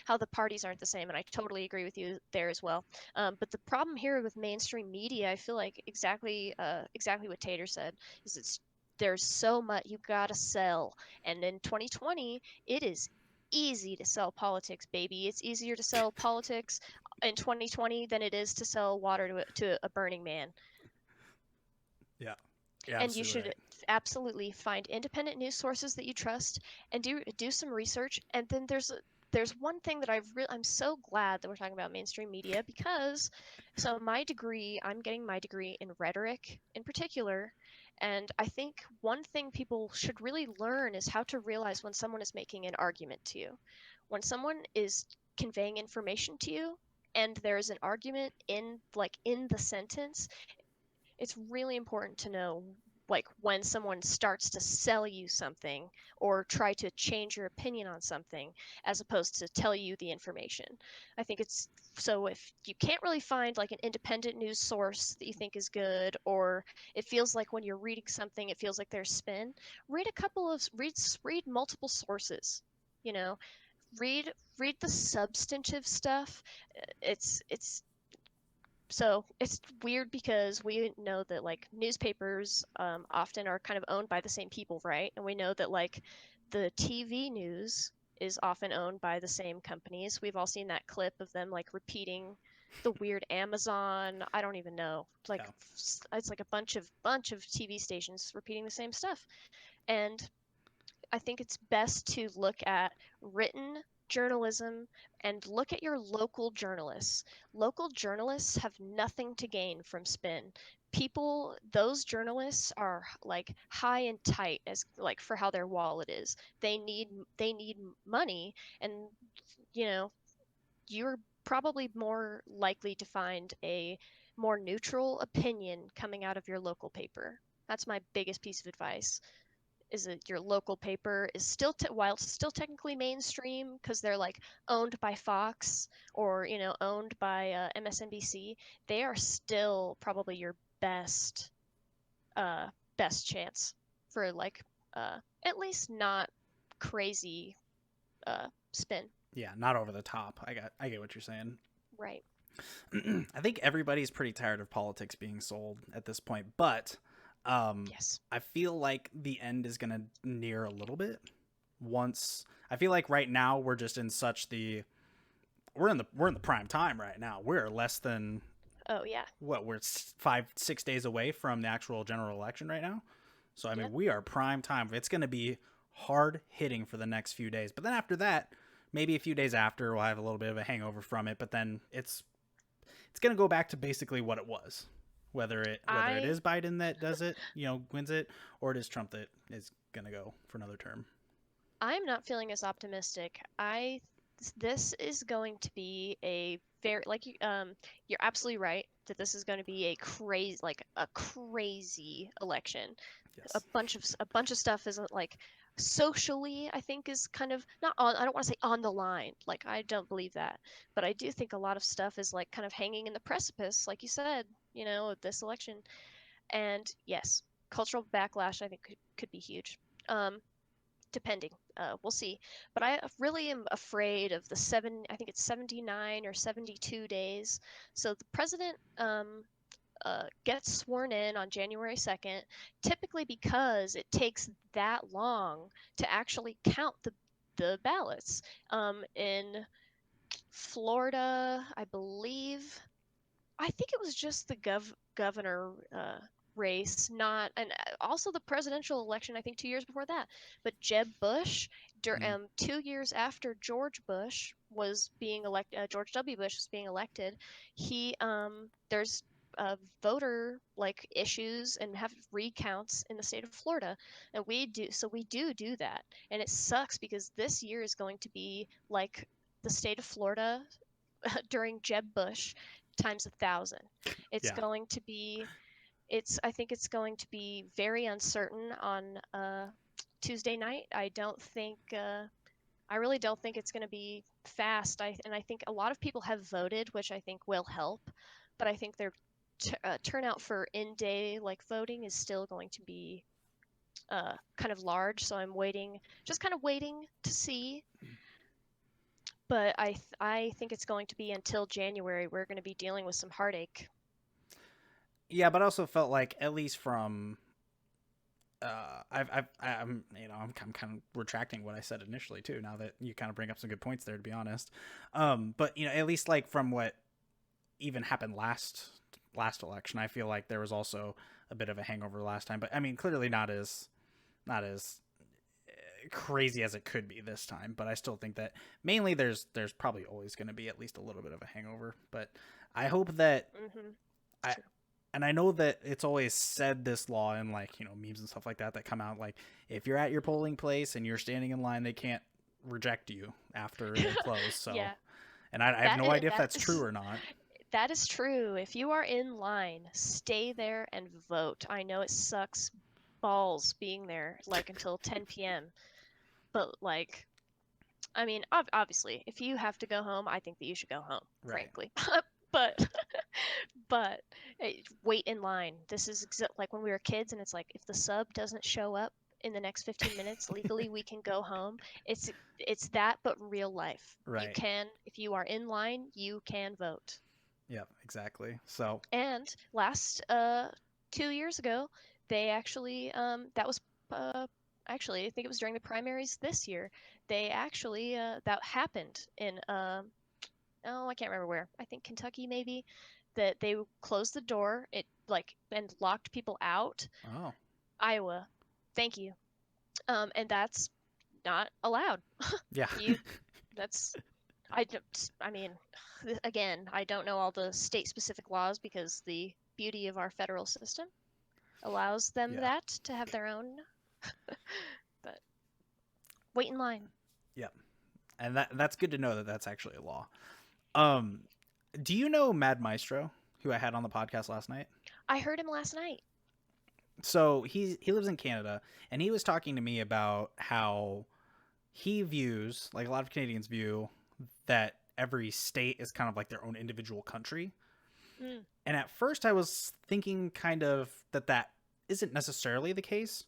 Speaker 2: how the parties aren't the same, and I totally agree with you there as well. But the problem here with mainstream media, I feel like exactly what Tater said, is there's so much you gotta sell, and in 2020 it is easy to sell politics, baby. It's easier to sell politics in 2020 than it is to sell water to a burning man.
Speaker 1: Yeah. Yeah,
Speaker 2: And you
Speaker 1: absolutely
Speaker 2: should
Speaker 1: right.
Speaker 2: absolutely find independent news sources that you trust and do some research. And then there's one thing that I'm so glad that we're talking about mainstream media because so I'm getting my degree in rhetoric in particular, and I think one thing people should really learn is how to realize when someone is making an argument to you. When someone is conveying information to you and there's an argument in the sentence, it's really important to know like when someone starts to sell you something or try to change your opinion on something as opposed to tell you the information. I think it's so if you can't really find like an independent news source that you think is good, or it feels like when you're reading something it feels like there's spin, read a couple of read multiple sources, you know, read read the substantive stuff. It's so it's weird because we know that like newspapers often are kind of owned by the same people, right? And we know that like the TV news is often owned by the same companies. We've all seen that clip of them like repeating the weird Amazon. I don't even know. Like
Speaker 1: Yeah.
Speaker 2: it's like a bunch of TV stations repeating the same stuff. And I think it's best to look at written journalism and look at your local journalists. Local journalists have nothing to gain from spin. Those journalists are like high and tight as like for how their wallet is. They need money, and you know, you're probably more likely to find a more neutral opinion coming out of your local paper. That's my biggest piece of advice, is that your local paper is while still technically mainstream because they're like owned by Fox or owned by MSNBC, they are still probably your uh, best chance for like at least not crazy spin.
Speaker 1: Yeah, not over the top. I get what you're saying.
Speaker 2: Right.
Speaker 1: I think everybody's pretty tired of politics being sold at this point, but
Speaker 2: Yes.
Speaker 1: I feel like the end is gonna near a little bit. Once I feel like right now we're just in such the we're in the prime time right now. We're less than
Speaker 2: Oh yeah.
Speaker 1: what we're 5 6 days away from the actual general election right now. So I mean
Speaker 2: Yep.
Speaker 1: we are prime time. It's gonna be hard hitting for the next few days, but then after that, maybe a few days after we'll have a little bit of a hangover from it. But then it's gonna go back to basically what it was. whether it
Speaker 2: I
Speaker 1: is Biden that does it, wins it, or it is Trump that is gonna go for another term.
Speaker 2: I'm not feeling as optimistic. I This is going to be a very you're absolutely right that this is going to be a crazy election.
Speaker 1: Yes.
Speaker 2: A bunch of stuff isn't like socially I think is kind of not on, I don't want to say on the line, like I don't believe that, but I do think a lot of stuff is like kind of hanging in the precipice like you said, of this election. And yes, cultural backlash I think could be huge. Depending. We'll see. But I really am afraid of I think it's 79 or 72 days. So the president gets sworn in on January 2nd, typically because it takes that long to actually count the ballots. In Florida, I think it was just the governor race, not, and also the presidential election. I think 2 years before that. But Jeb Bush,
Speaker 1: Mm.
Speaker 2: 2 years after George W. Bush was being elected, he there's voter like issues and have recounts in the state of Florida, and we do that, and it sucks because this year is going to be like the state of Florida during Jeb Bush times 1,000. It's
Speaker 1: Yeah.
Speaker 2: going to be I think it's going to be very uncertain on Tuesday night. I really don't think it's going to be fast. And I think a lot of people have voted, which I think will help, but I think their turnout for in-day like voting is still going to be kind of large. So just kind of waiting to see. But I think it's going to be until January. We're going to be dealing with some heartache.
Speaker 1: Yeah, but I also felt like at least from I'm kind of retracting what I said initially too. Now that you kind of bring up some good points there, to be honest. But at least like from what even happened last election, I feel like there was also a bit of a hangover last time. But I mean, clearly not as crazy as it could be this time. But I still think that mainly there's probably always going to be at least a little bit of a hangover. But I hope that I
Speaker 2: True.
Speaker 1: and I know that it's always said this law in like memes and stuff like that come out like if you're at your polling place and you're standing in line, they can't reject you after they close. So,
Speaker 2: Yeah,
Speaker 1: and I have no idea if
Speaker 2: that
Speaker 1: that's true
Speaker 2: is
Speaker 1: or not.
Speaker 2: that is true. If you are in line, stay there and vote. I know it sucks balls being there like until 10 p.m. But like, I mean, obviously, if you have to go home, I think that you should go home,
Speaker 1: Right.
Speaker 2: frankly. But but wait in line. This is like when we were kids, and it's like if the sub doesn't show up in the next 15 minutes legally, we can go home. It's that, but real life. You
Speaker 1: Right.
Speaker 2: can, if you are in line, you can vote.
Speaker 1: Yep. Exactly. So,
Speaker 2: And last 2 years ago, they actually that was actually I think it was during the primaries this year. They actually that happened in oh, I can't remember where. I think Kentucky maybe, that they closed the door, it like and locked people out.
Speaker 1: oh
Speaker 2: Iowa. Thank you. And that's not allowed.
Speaker 1: yeah,
Speaker 2: You that's I don't, I mean, again, I don't know all the state specific laws because the beauty of our federal system allows them
Speaker 1: yeah,
Speaker 2: that to have their own, but wait in line.
Speaker 1: yeah, and that's good to know that that's actually a law. Um, do you know Mad Maestro, who I had on the podcast last night?
Speaker 2: I heard him last night.
Speaker 1: So he lives in Canada, and he was talking to me about how he views, like a lot of Canadians view, that every state is kind of like their own individual country.
Speaker 2: Mm,
Speaker 1: And at first, I was thinking kind of that isn't necessarily the case.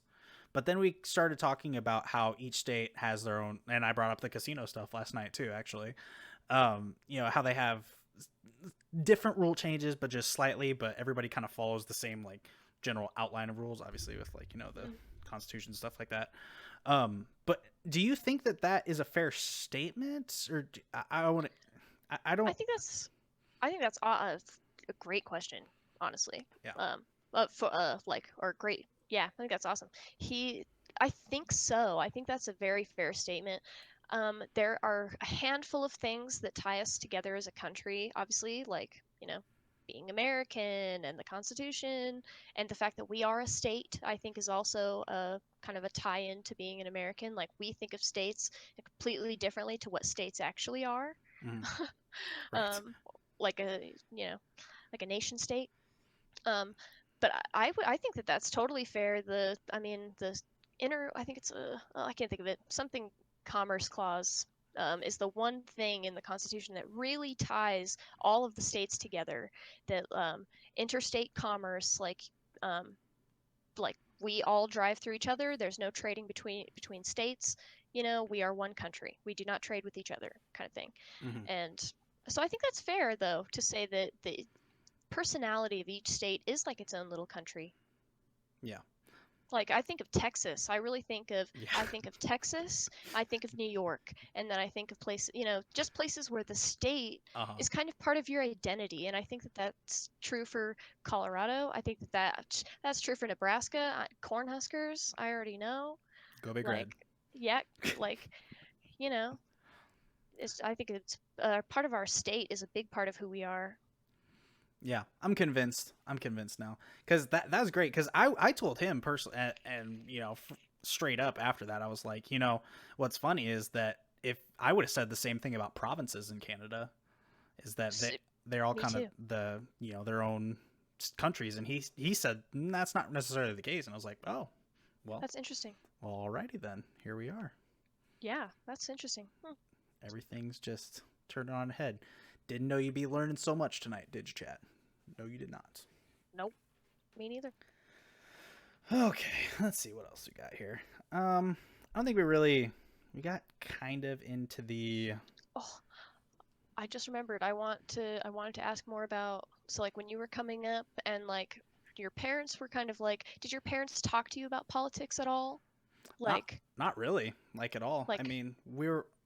Speaker 1: But then we started talking about how each state has their own, and I brought up the casino stuff last night too, actually. How they have different rule changes, but just slightly, but everybody kind of follows the same like general outline of rules, obviously with like the
Speaker 2: mm.
Speaker 1: Constitution and stuff like that. But do you think that is a fair statement, or I want to? I
Speaker 2: I
Speaker 1: don't.
Speaker 2: think that's, I think that's a great question, honestly.
Speaker 1: Yeah.
Speaker 2: For like or great, yeah, I think that's awesome. I think so. I think that's a very fair statement. There are a handful of things that tie us together as a country, obviously, like being American and the Constitution and the fact that we are a state, I think is also a kind of a tie-in to being an American. Like we think of states completely differently to what states actually are.
Speaker 1: Mhm. Right.
Speaker 2: um, like a like a nation state. Um, but I think that that's totally fair. I mean the inner I think it's a I can't think of it something commerce clause is the one thing in the Constitution that really ties all of the states together. That interstate commerce, um, like we all drive through each other. There's no trading between states. We are one country. We do not trade with each other, kind of thing.
Speaker 1: Hmm.
Speaker 2: And so I think that's fair, though, to say that the personality of each state is like its own little country.
Speaker 1: Yeah.
Speaker 2: Like I think of Texas,
Speaker 1: Yeah.
Speaker 2: I think of Texas, I think of New York, and then I think of places, just places where the state
Speaker 1: Uh-huh.
Speaker 2: is kind of part of your identity. And I think that that's true for Colorado. I think that that's true for Nebraska. Cornhuskers, I already know.
Speaker 1: Go Big Red.
Speaker 2: Like, yeah, like, you know, I think it's part of our state is a big part of who we are.
Speaker 1: Yeah, I'm convinced. I'm convinced now because that's great. Because I told him personally, and straight up after that, I was like, what's funny is that if I would have said the same thing about provinces in Canada, is that they're all
Speaker 2: Me
Speaker 1: kind of
Speaker 2: too.
Speaker 1: their own countries, and he said that's not necessarily the case, and I was like, oh, well,
Speaker 2: That's interesting.
Speaker 1: alrighty then, here we are.
Speaker 2: Yeah, that's interesting.
Speaker 1: Everything's just turned on its head. Didn't know you'd be learning so much tonight, did you, chat? No, you did not.
Speaker 2: Nope, me neither.
Speaker 1: Okay, let's see what else we got here. I don't think we got kind of into the
Speaker 2: Oh, I just remembered. I wanted to ask more about, so like when you were coming up and like your parents were kind of like, did your parents talk to you about politics at all?
Speaker 1: not
Speaker 2: Like
Speaker 1: not really like at all. I
Speaker 2: like
Speaker 1: mean,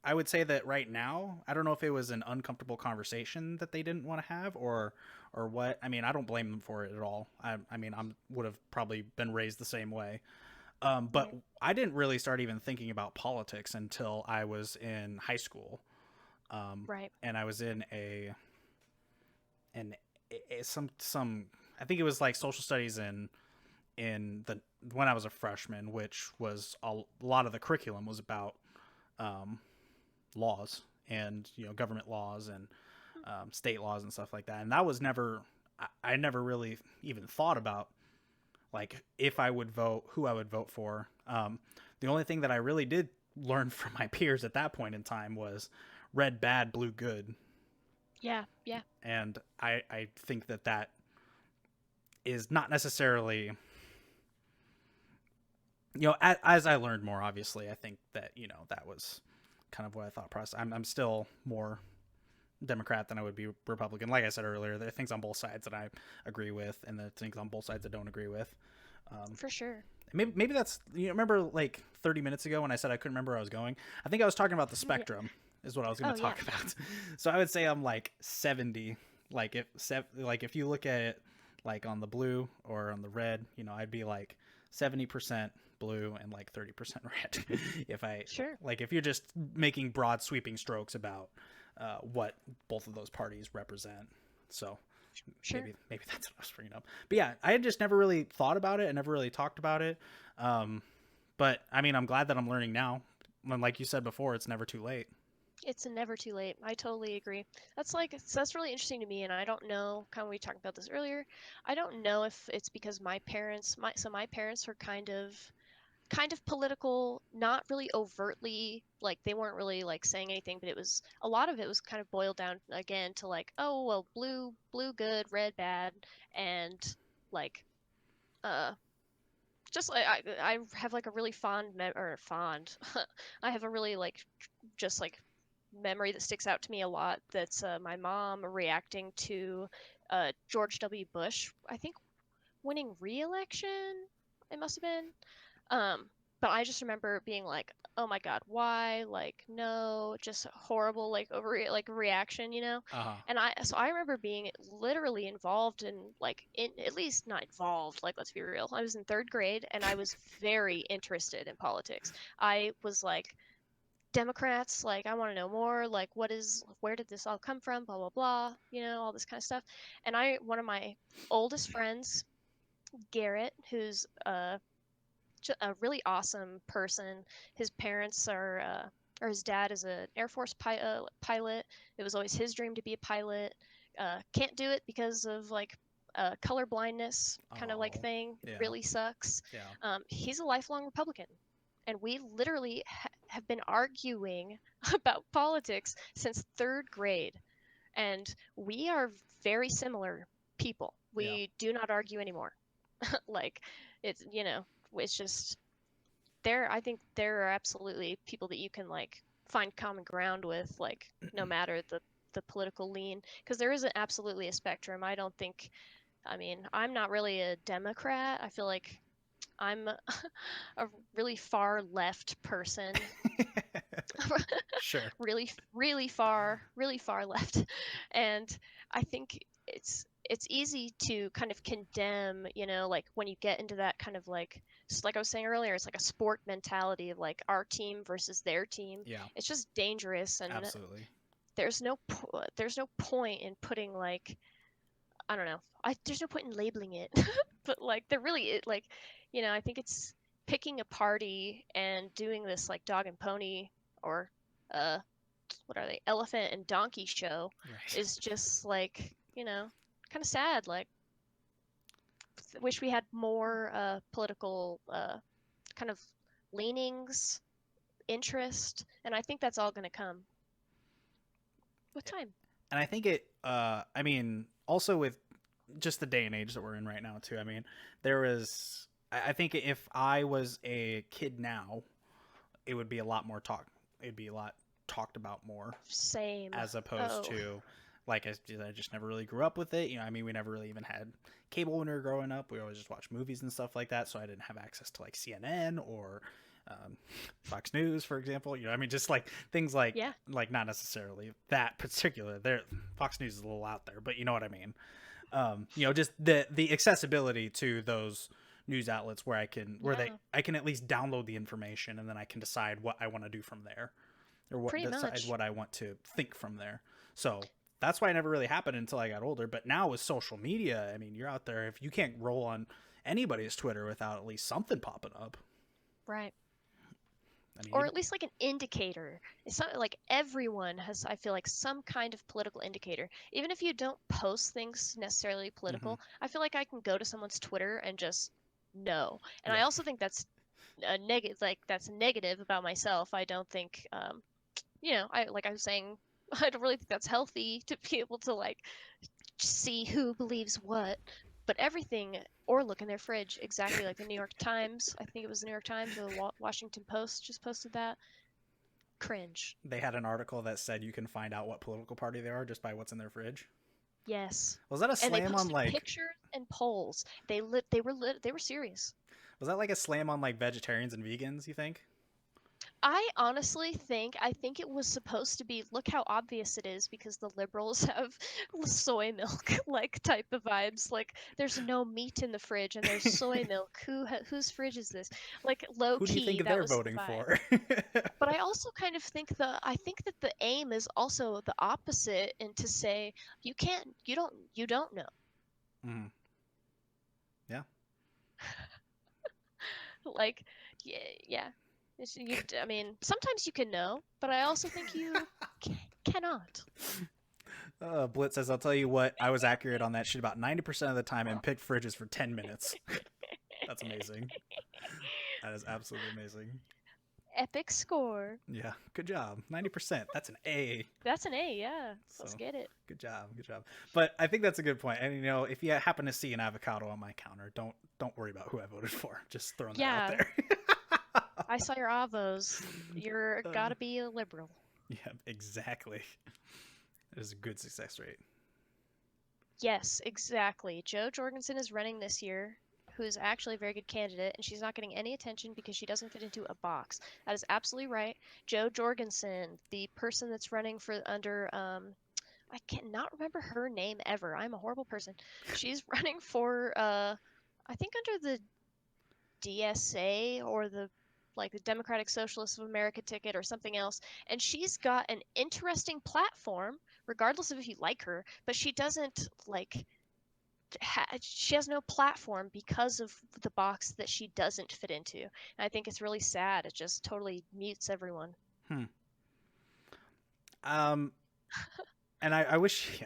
Speaker 1: I would say that right now, I don't know if it was an uncomfortable conversation that they didn't want to have or what. I mean, I don't blame them for it at all. I mean, I would have probably been raised the same way. But
Speaker 2: mhm,
Speaker 1: I didn't really start even thinking about politics until I was in high school.
Speaker 2: right.
Speaker 1: And I was in some I think it was like social studies in the when I was a freshman, which was a lot of the curriculum was about um, laws and government laws and state laws and stuff like that. And that was never I never really even thought about like if I would vote, who I would vote for. The only thing that I really did learn from my peers at that point in time was red bad, blue good,
Speaker 2: Yeah, yeah.
Speaker 1: and I think that is not necessarily as I learned more. Obviously, I think that that was kind of what I thought process. I'm still more Democrat than I would be Republican. Like I said earlier, there are things on both sides that I agree with, and there are things on both sides I don't agree with.
Speaker 2: For sure.
Speaker 1: Maybe that's remember like 30 minutes ago when I said I couldn't remember where I was going. I think I was talking about the
Speaker 2: Yeah.
Speaker 1: spectrum is what I was going
Speaker 2: Oh
Speaker 1: to
Speaker 2: yeah.
Speaker 1: talk about. So I would say I'm like 70. Like if you look at it like on the blue or on the red, I'd be like 70% blue and like 30% red.
Speaker 2: Sure.
Speaker 1: If you're just making broad sweeping strokes about what both of those parties represent. So
Speaker 2: Sure.
Speaker 1: maybe that's what I was bringing up. But yeah, I had just never really thought about it and never really talked about it. But I mean, I'm glad that I'm learning now. When, like you said before, it's never too late.
Speaker 2: It's never too late. I totally agree. That's really interesting to me, and I don't know. Kind of we talked about this earlier. I don't know if it's because my parents were kind of political, not really overtly, like they weren't really like saying anything, but a lot of it was kind of boiled down again to like, oh well, blue good, red bad, and like uh just like I have like a really fond I have a really like just like memory that sticks out to me a lot. That's my mom reacting to George W. Bush, I think winning re-election. It must have been. Um, but I just remember being like, "Oh my God, why? Like, no, just horrible, like reaction, you know."
Speaker 1: Uh huh.
Speaker 2: And I remember being literally involved in in at least not involved. Like, let's be real. I was in third grade and I was very interested in politics. I was like Democrats, like, I want to know more, like, where did this all come from, blah, blah, blah, all this kind of stuff. And one of my oldest friends, Garrett, who's a really awesome person. His parents or his dad is an Air Force pilot. It was always his dream to be a pilot. Can't do it because of like color blindness kind of like
Speaker 1: Oh,
Speaker 2: thing. It
Speaker 1: yeah,
Speaker 2: really sucks.
Speaker 1: yeah,
Speaker 2: He's a lifelong Republican. And we literally have been arguing about politics since third grade. And we are very similar people.
Speaker 1: yeah.
Speaker 2: We do not argue anymore. Like, it's just I think there are absolutely people that you can like find common ground with, like no matter the political lean, because there isn't absolutely a spectrum. I don't think, I mean, I'm not really a Democrat. I feel like I'm a really far left person.
Speaker 1: Sure.
Speaker 2: Really, really far left. And I think it's easy to kind of condemn, like when you get into that kind of like I was saying earlier, it's like a sport mentality of like our team versus their team.
Speaker 1: Yeah,
Speaker 2: It's just dangerous, and
Speaker 1: absolutely.
Speaker 2: there's no point in putting like, I don't know. There's no point in labeling it, but like there really like, I think it's picking a party and doing this like dog and pony or uh what are they, elephant and donkey show
Speaker 1: Right.
Speaker 2: is just like, kind of sad. Like, wish we had more political kind of leanings, interest, and I think that's all going to come with time.
Speaker 1: And I think I mean, also with just the day and age that we're in right now, too. I mean, there was, I think if I was a kid now, it would be a lot more talk. It'd be a lot talked about more
Speaker 2: Same.
Speaker 1: as opposed
Speaker 2: Oh,
Speaker 1: to like I just never really grew up with it. I mean, we never really even had cable when we were growing up. We always just watched movies and stuff like that, so I didn't have access to like CNN or um, Fox News, for example. I mean, just like things
Speaker 2: yeah.
Speaker 1: like not necessarily that particular. There, Fox News is a little out there, but you know what I mean. Just the accessibility to those news outlets where
Speaker 2: Yeah,
Speaker 1: I can at least download the information and then I can decide what I want to do from there or what
Speaker 2: pretty
Speaker 1: decide
Speaker 2: much.
Speaker 1: what I want to think from there. So that's why it never really happened until I got older. But now with social media, I mean, you're out there. If you can't roll on anybody's Twitter without at least something popping up,
Speaker 2: Right.
Speaker 1: I mean,
Speaker 2: Or at least like an indicator. It's not like everyone has, I feel like, some kind of political indicator. Even if you don't post things necessarily
Speaker 1: mm-hmm.
Speaker 2: political, I feel like I can go to someone's Twitter and just know. And I
Speaker 1: Yeah,
Speaker 2: also think that's a negative, like that's negative about myself. I don't think, I like I was saying, I don't really think that's healthy to be able to like see who believes what, but everything, or look in their fridge, exactly like the New York Times. I think it was the New York Times or the Washington Post just posted that. Cringe.
Speaker 1: they had an article that said you can find out what political party they are just by what's in their fridge.
Speaker 2: Yes.
Speaker 1: Was that a
Speaker 2: And they
Speaker 1: slam on
Speaker 2: posted
Speaker 1: like
Speaker 2: pictures and polls. They were serious.
Speaker 1: Was that like a slam on like vegetarians and vegans, you think?
Speaker 2: I honestly I think it was supposed to be, look how obvious it is because the liberals have soy milk like type of vibes. Like there's no meat in the fridge and there's soy milk. Whose fridge is this? Like low
Speaker 1: Who do you
Speaker 2: key,
Speaker 1: think
Speaker 2: that
Speaker 1: they're
Speaker 2: was the
Speaker 1: voting
Speaker 2: vibe.
Speaker 1: for?
Speaker 2: But I also kind of think I think that the aim is also the opposite, and to say you don't know.
Speaker 1: mm, yeah.
Speaker 2: Like, yeah, yeah. I mean, sometimes you can know, but I also think you cannot.
Speaker 1: Blitz says, I'll tell you what, I was accurate on that shit about 90% of the time and picked fridges for 10 minutes. That's amazing. That is absolutely amazing.
Speaker 2: Epic score.
Speaker 1: Yeah, good job. 90%. That's an A.
Speaker 2: That's an A, yeah. Let's
Speaker 1: So,
Speaker 2: get it.
Speaker 1: good job. Good job. But I think that's a good point. And if you happen to see an avocado on my counter, don't worry about who I voted for. Just throwing that out
Speaker 2: Yeah,
Speaker 1: there.
Speaker 2: I saw your avos. You're
Speaker 1: uh,
Speaker 2: gotta be a liberal.
Speaker 1: yeah, exactly. It is a good success rate.
Speaker 2: Yes, exactly. Jo Jorgensen is running this year, who is actually a very good candidate, and she's not getting any attention because she doesn't fit into a box. That is absolutely right. Jo Jorgensen, the person that's running for under I cannot remember her name ever. I'm a horrible person. She's running for I think under the DSA or the like the Democratic Socialists of America ticket or something else, and she's got an interesting platform, regardless of if you like her, but she doesn't like she has no platform because of the box that she doesn't fit into. And I think it's really sad. It just totally mutes everyone.
Speaker 1: Hmm. Um, and I wish,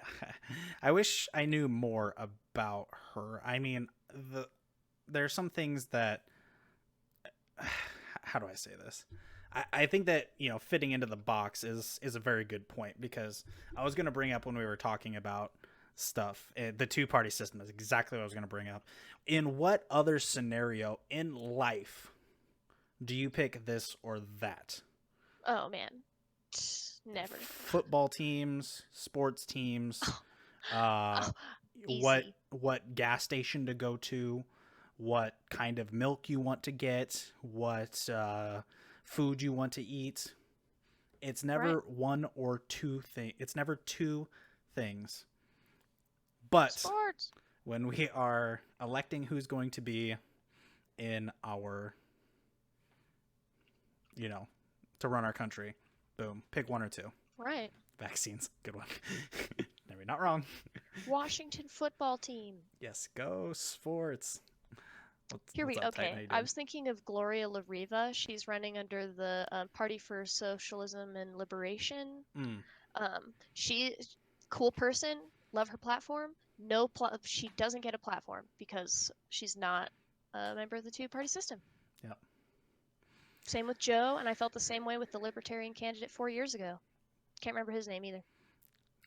Speaker 1: I wish I knew more about her. I mean, there are some things that, how do I say this? I think that, you know, fitting into the box is a very good point, because I was going to bring up when we were talking about stuff, the two-party system is exactly what I was going to bring up. In what other scenario in life do you pick this or that?
Speaker 2: Oh man, never.
Speaker 1: Football teams, sports teams, uh,
Speaker 2: Oh,
Speaker 1: what
Speaker 2: easy.
Speaker 1: gas station to go to, what kind of milk you want to get, what food you want to eat. It's
Speaker 2: Right.
Speaker 1: never one or two things. It's never two things. But
Speaker 2: Sports.
Speaker 1: when we are electing who's going to be in our, you know, to run our country, boom, pick one or two.
Speaker 2: Right.
Speaker 1: Vaccines, good one. Maybe not wrong.
Speaker 2: Washington football team.
Speaker 1: Yes, go sports.
Speaker 2: Here
Speaker 1: What's
Speaker 2: we
Speaker 1: up, Titan? How
Speaker 2: okay.
Speaker 1: you
Speaker 2: I
Speaker 1: doing?
Speaker 2: was thinking of Gloria La Riva. She's running under the Party for Socialism and Liberation.
Speaker 1: Mm,
Speaker 2: She cool person. Love her platform. No, she doesn't get a platform because she's not a member of the two-party system.
Speaker 1: yep.
Speaker 2: Same with Joe, and I felt the same way with the Libertarian candidate 4 years ago. Can't remember his name either.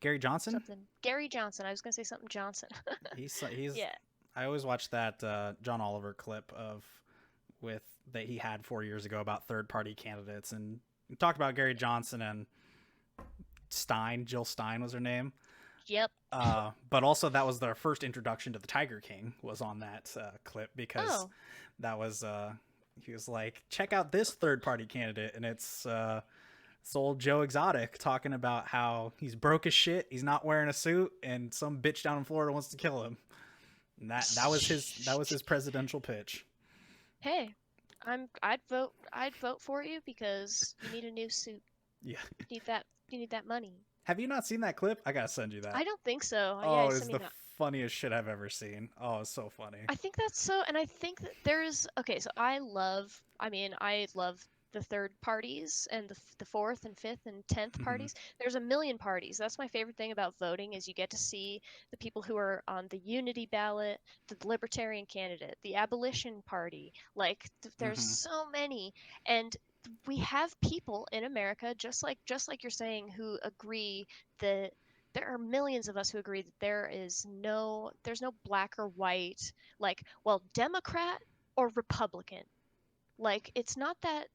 Speaker 1: Gary Johnson.
Speaker 2: Something Gary Johnson. I was gonna say something Johnson.
Speaker 1: He's.
Speaker 2: Yeah.
Speaker 1: I always watch that John Oliver clip of with that he had 4 years ago about third party candidates, and he talked about Gary Johnson and Jill Stein was her name.
Speaker 2: Yep.
Speaker 1: But also that was their first introduction to the Tiger King was on that clip, because
Speaker 2: Oh,
Speaker 1: that was he was like, check out this third party candidate, and it's old Joe Exotic talking about how he's broke as shit, he's not wearing a suit, and some bitch down in Florida wants to kill him. And that was his presidential pitch.
Speaker 2: hey, I'd vote for you because you need a new suit.
Speaker 1: Yeah.
Speaker 2: You need that money.
Speaker 1: Have you not seen that clip? I gotta send you that.
Speaker 2: I don't think so. Yeah,
Speaker 1: Oh, it is
Speaker 2: send me
Speaker 1: the
Speaker 2: that.
Speaker 1: funniest shit I've ever seen. Oh, it's so funny.
Speaker 2: I think that's so, and I think that there's okay. So I love the third parties and the fourth and fifth and 10th
Speaker 1: Hmm.
Speaker 2: parties. There's a million parties. That's my favorite thing about voting is you get to see the people who are on the unity ballot, the libertarian candidate, the abolition party. Like there's
Speaker 1: Hmm.
Speaker 2: so many, and we have people in America just like you're saying who agree that there are millions of us who agree that there's no black or white, like, well, Democrat or Republican. Like it's not that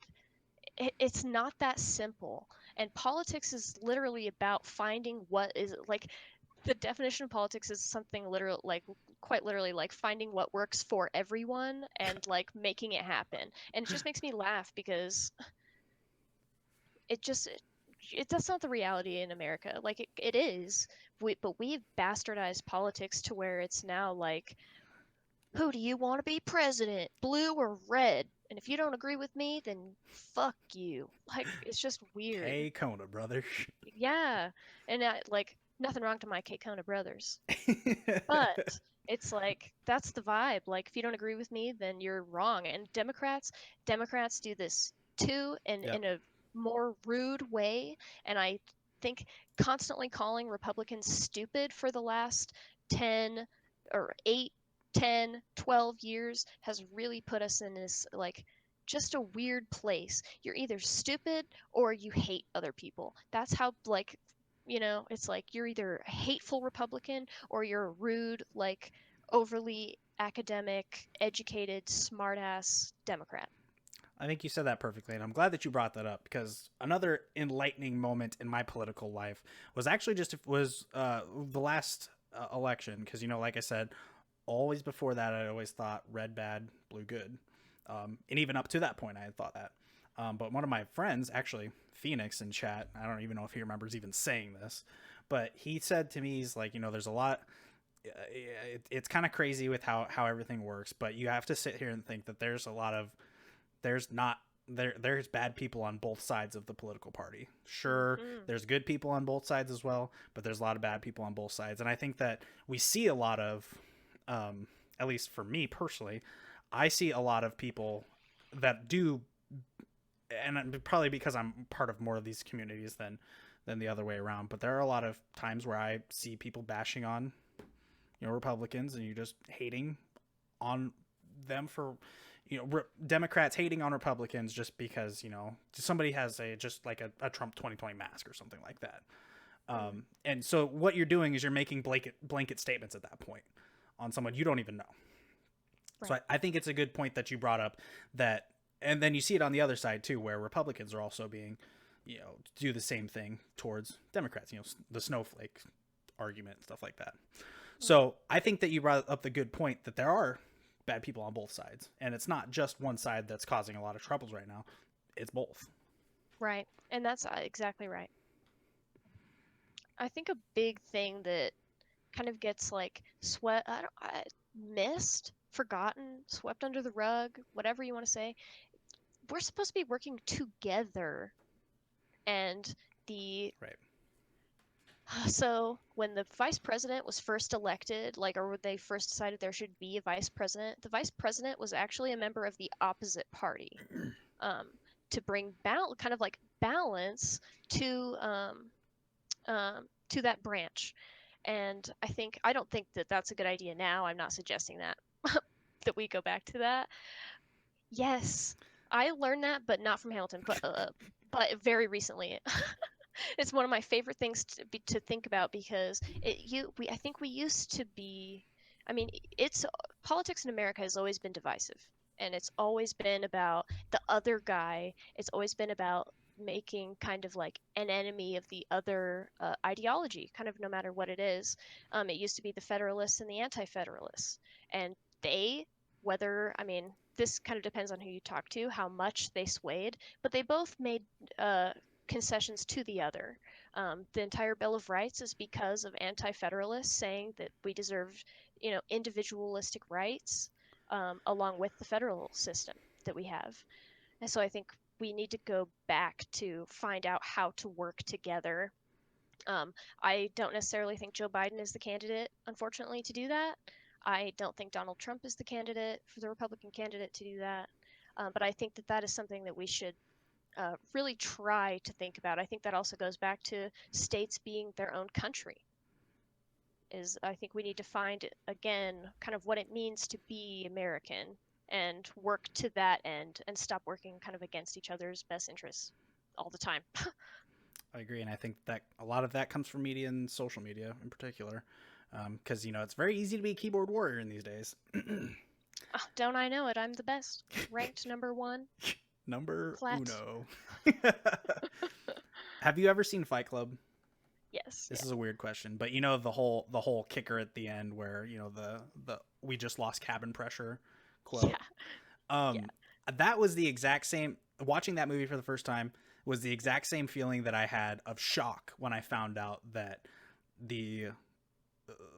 Speaker 2: simple. And politics is literally about finding what is like the definition of politics is something literal like quite literally like finding what works for everyone and like making it happen. And it just makes me laugh because it just that's not the reality in America. Like it is, but we've bastardized politics to where it's now like, who do you want to be president, blue or red? And if you don't agree with me, then fuck you. Like it's just weird.
Speaker 1: Hey, Kona, brother.
Speaker 2: Yeah, and like nothing wrong to my Kate Kona brothers, but it's like that's the vibe. Like if you don't agree with me, then you're wrong. And Democrats do this too, and
Speaker 1: Yep.
Speaker 2: in a more rude way. And I think constantly calling Republicans stupid for the last 10 or 8, 10, 12 years has really put us in this like just a weird place. You're either stupid or you hate other people. That's how like it's like you're either a hateful Republican or you're a rude, like overly academic, educated, smartass Democrat.
Speaker 1: I think you said that perfectly, and I'm glad that you brought that up, because another enlightening moment in my political life was actually the last election. Because, you know, like I said, always before that, I always thought red bad, blue good, and even up to that point, I had thought that. But one of my friends, actually Phoenix in chat, I don't even know if he remembers even saying this, but he said to me, he's like, you know, there's a lot. It's kind of crazy with how everything works, but you have to sit here and think that there's not there's bad people on both sides of the political party. Sure,
Speaker 2: Hmm.
Speaker 1: there's good people on both sides as well, but there's a lot of bad people on both sides. And I think that we see a lot of, at least for me personally, I see a lot of people that do, and probably because I'm part of more of these communities than the other way around. But there are a lot of times where I see people bashing on, Republicans, and you just hating on them for, Democrats hating on Republicans just because, somebody has just like a Trump 2020 mask or something like that. And so what you're doing is you're making blanket statements at that point on someone you don't even know.
Speaker 2: Right.
Speaker 1: So I think it's a good point that you brought up, that, and then you see it on the other side too, where Republicans are also being, do the same thing towards Democrats, the snowflake argument, stuff like that. So I think that you brought up the good point that there are bad people on both sides, and it's not just one side that's causing a lot of troubles right now. It's both.
Speaker 2: Right. And that's exactly right. I think a big thing that kind of gets like missed, forgotten, swept under the rug, whatever you want to say. We're supposed to be working together. And the
Speaker 1: Right.
Speaker 2: so when the vice president was first elected, or when they first decided there should be a vice president, the vice president was actually a member of the opposite party, to bring kind of like balance to that branch. And I don't think that that's a good idea now. I'm not suggesting that that we go back to that. Yes, I learned that, but not from Hamilton, but very recently. It's one of my favorite things to think about, because I think we used to be. I mean, it's politics in America has always been divisive, and it's always been about the other guy. It's always been about making kind of like an enemy of the other ideology, kind of no matter what it is. It used to be the Federalists and the Anti-Federalists, and they, whether, I mean, this kind of depends on who you talk to, how much they swayed, but they both made concessions to the other. The entire Bill of Rights is because of anti-federalists saying that we deserve, individualistic rights, along with the federal system that we have. And so I think we need to go back to find out how to work together. I don't necessarily think Joe Biden is the candidate, unfortunately, to do that. I don't think Donald Trump is the candidate, for the Republican candidate, to do that. But I think that that is something that we should really try to think about. I think that also goes back to states being their own country. I think we need to find again kind of what it means to be American, and work to that end, and stop working kind of against each other's best interests all the time.
Speaker 1: I agree, and I think that a lot of that comes from media and social media in particular, because it's very easy to be a keyboard warrior in these days.
Speaker 2: Oh, don't I know it? I'm the best, ranked number one.
Speaker 1: Number
Speaker 2: Plat.
Speaker 1: uno. Have you ever seen Fight Club?
Speaker 2: Yes.
Speaker 1: This is a weird question, but the whole kicker at the end where the we just lost cabin pressure quote.
Speaker 2: Yeah. Yeah.
Speaker 1: That was the exact same. Watching that movie for the first time was the exact same feeling that I had of shock when I found out that the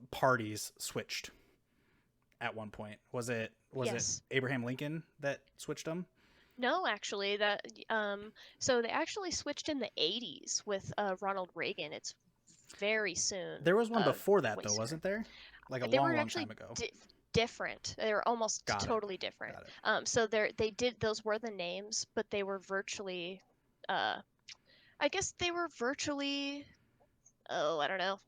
Speaker 1: parties switched at one point. Was it
Speaker 2: Yes.
Speaker 1: Abraham Lincoln that switched them?
Speaker 2: No, actually, so they actually switched in the 80s with Ronald Reagan. It's very soon.
Speaker 1: There was one before that
Speaker 2: way
Speaker 1: though,
Speaker 2: sooner.
Speaker 1: wasn't there? Like a
Speaker 2: They
Speaker 1: long,
Speaker 2: were
Speaker 1: long
Speaker 2: actually
Speaker 1: time ago.
Speaker 2: different. They were almost
Speaker 1: Got it.
Speaker 2: totally different.
Speaker 1: Got it.
Speaker 2: So they did, those were the names, but they were virtually, I guess they were virtually, oh, I don't know.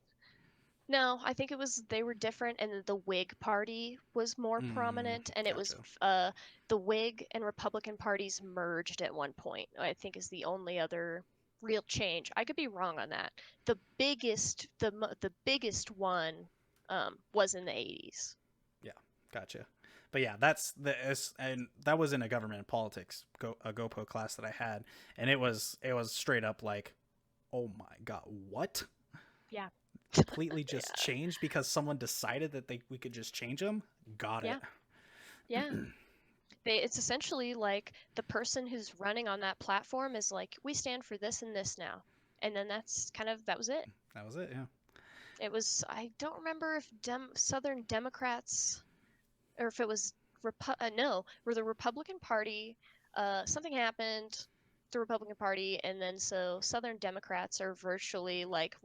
Speaker 2: No, I think they were different, and the Whig Party was more prominent, and it was
Speaker 1: Gotcha.
Speaker 2: the Whig and Republican parties merged at one point. I think is the only other real change. I could be wrong on that. The biggest one was in the 80s.
Speaker 1: Yeah, gotcha. But yeah, and that was in a government and politics a GoPro class that I had, and it was straight up like, oh my god, what?
Speaker 2: Yeah.
Speaker 1: Completely just
Speaker 2: Yeah.
Speaker 1: changed because someone decided that we could just change them. Got it.
Speaker 2: Yeah. It's essentially like the person who's running on that platform is like, we stand for this and this now, and then that was it.
Speaker 1: That was it. Yeah.
Speaker 2: It was, I don't remember if Southern Democrats, or if it was no, where the Republican Party something happened, the Republican Party, and then so Southern Democrats are virtually like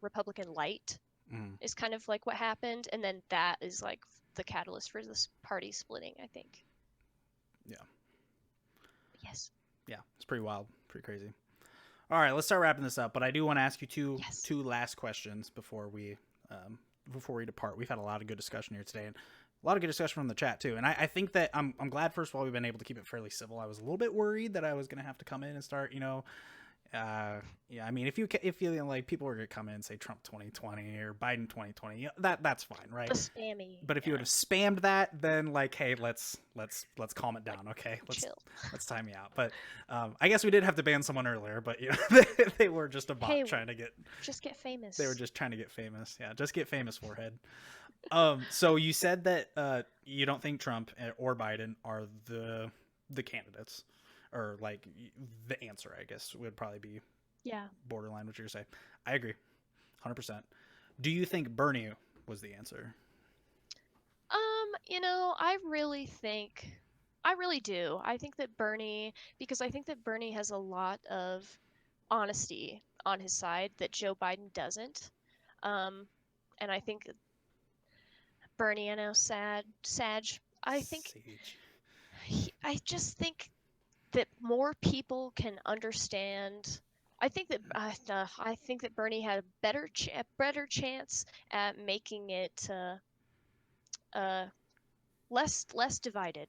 Speaker 2: Republican light
Speaker 1: Mm,
Speaker 2: is kind of like what happened, and then that is like the catalyst for this party splitting, I think.
Speaker 1: yeah.
Speaker 2: Yes.
Speaker 1: Yeah. It's pretty wild. Pretty crazy. All right, let's start wrapping this up. But I do want to ask you
Speaker 2: Yes.
Speaker 1: two last questions before we depart. We've had a lot of good discussion here today, and a lot of good discussion from the chat too. And I think that I'm glad. First of all, we've been able to keep it fairly civil. I was a little bit worried that I was going to have to come in and start, yeah, I mean, if you like people are gonna come in and say Trump 2020 or Biden 2020, that's fine, right?
Speaker 2: The spammy.
Speaker 1: But if you would
Speaker 2: Yeah.
Speaker 1: have spammed that, then like, hey, let's calm it
Speaker 2: Like,
Speaker 1: down, okay?
Speaker 2: chill.
Speaker 1: Let's time me out. But I guess we did have to ban someone earlier, but they were just a bot
Speaker 2: Hey,
Speaker 1: trying to get.
Speaker 2: just get
Speaker 1: They were
Speaker 2: famous.
Speaker 1: just trying to get famous. Yeah, just get famous, forehead. So you said that you don't think Trump or Biden are the candidates, or like the answer. I guess would probably be
Speaker 2: Yeah.
Speaker 1: borderline what you're saying. I agree, 100%. Do you think Bernie was the answer?
Speaker 2: I really do. I think that Bernie, because I think that Bernie has a lot of honesty on his side that Joe Biden doesn't. Um, and I think Bernie, I know, Sag. I think
Speaker 1: Sage.
Speaker 2: I just think that more people can understand. I think that Bernie had a better chance at making it uh, less divided,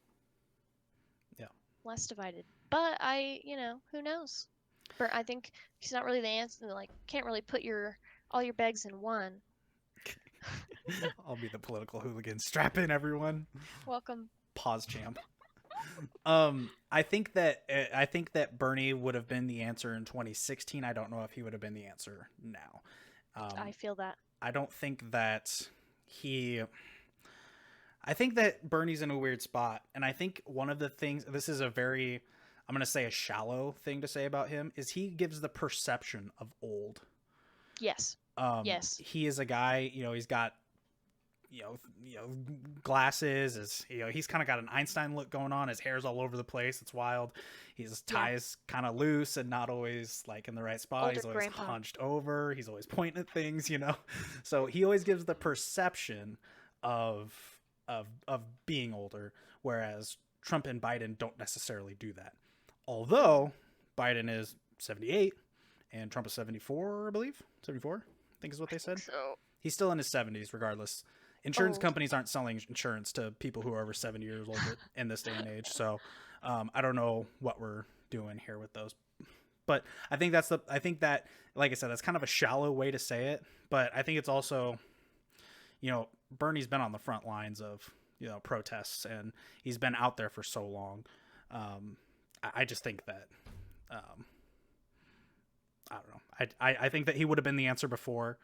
Speaker 1: Yeah.
Speaker 2: less divided. But who knows? I think he's not really the answer. Like, can't really put all your bags in one.
Speaker 1: I'll be the political hooligan. Strap in, everyone.
Speaker 2: Welcome.
Speaker 1: Pause, champ. I think that Bernie would have been the answer in 2016. I don't know if he would have been the answer now.
Speaker 2: I
Speaker 1: Um,
Speaker 2: feel that.
Speaker 1: I don't think that he. I think that Bernie's in a weird spot, and I think one of the things, this is a very, I'm going to say a shallow thing to say about him, is he gives the perception of old.
Speaker 2: Yes. Yes.
Speaker 1: He is a guy, he's got glasses, is he's kind of got an Einstein look going on. His hair's all over the place. It's wild. His
Speaker 2: Yeah.
Speaker 1: tie's kind of loose and not always like in the right spot.
Speaker 2: Older
Speaker 1: He's always
Speaker 2: grandpa.
Speaker 1: hunched over. He's always pointing at things. So he always gives the perception of of being older, whereas Trump and Biden don't necessarily do that. Although Biden is 78 and Trump is 74, I believe. 74, I think is what they said.
Speaker 2: So
Speaker 1: He's still in his 70s regardless. Insurance
Speaker 2: old.
Speaker 1: companies aren't selling insurance to people who are over 70 years old in this day and age. So I don't know what we're doing here with those. But I think that, like I said, that's kind of a shallow way to say it. But I think it's also, Bernie's been on the front lines of, protests, and he's been out there for so long. I just think that, I don't know. I think that he would have been the answer before.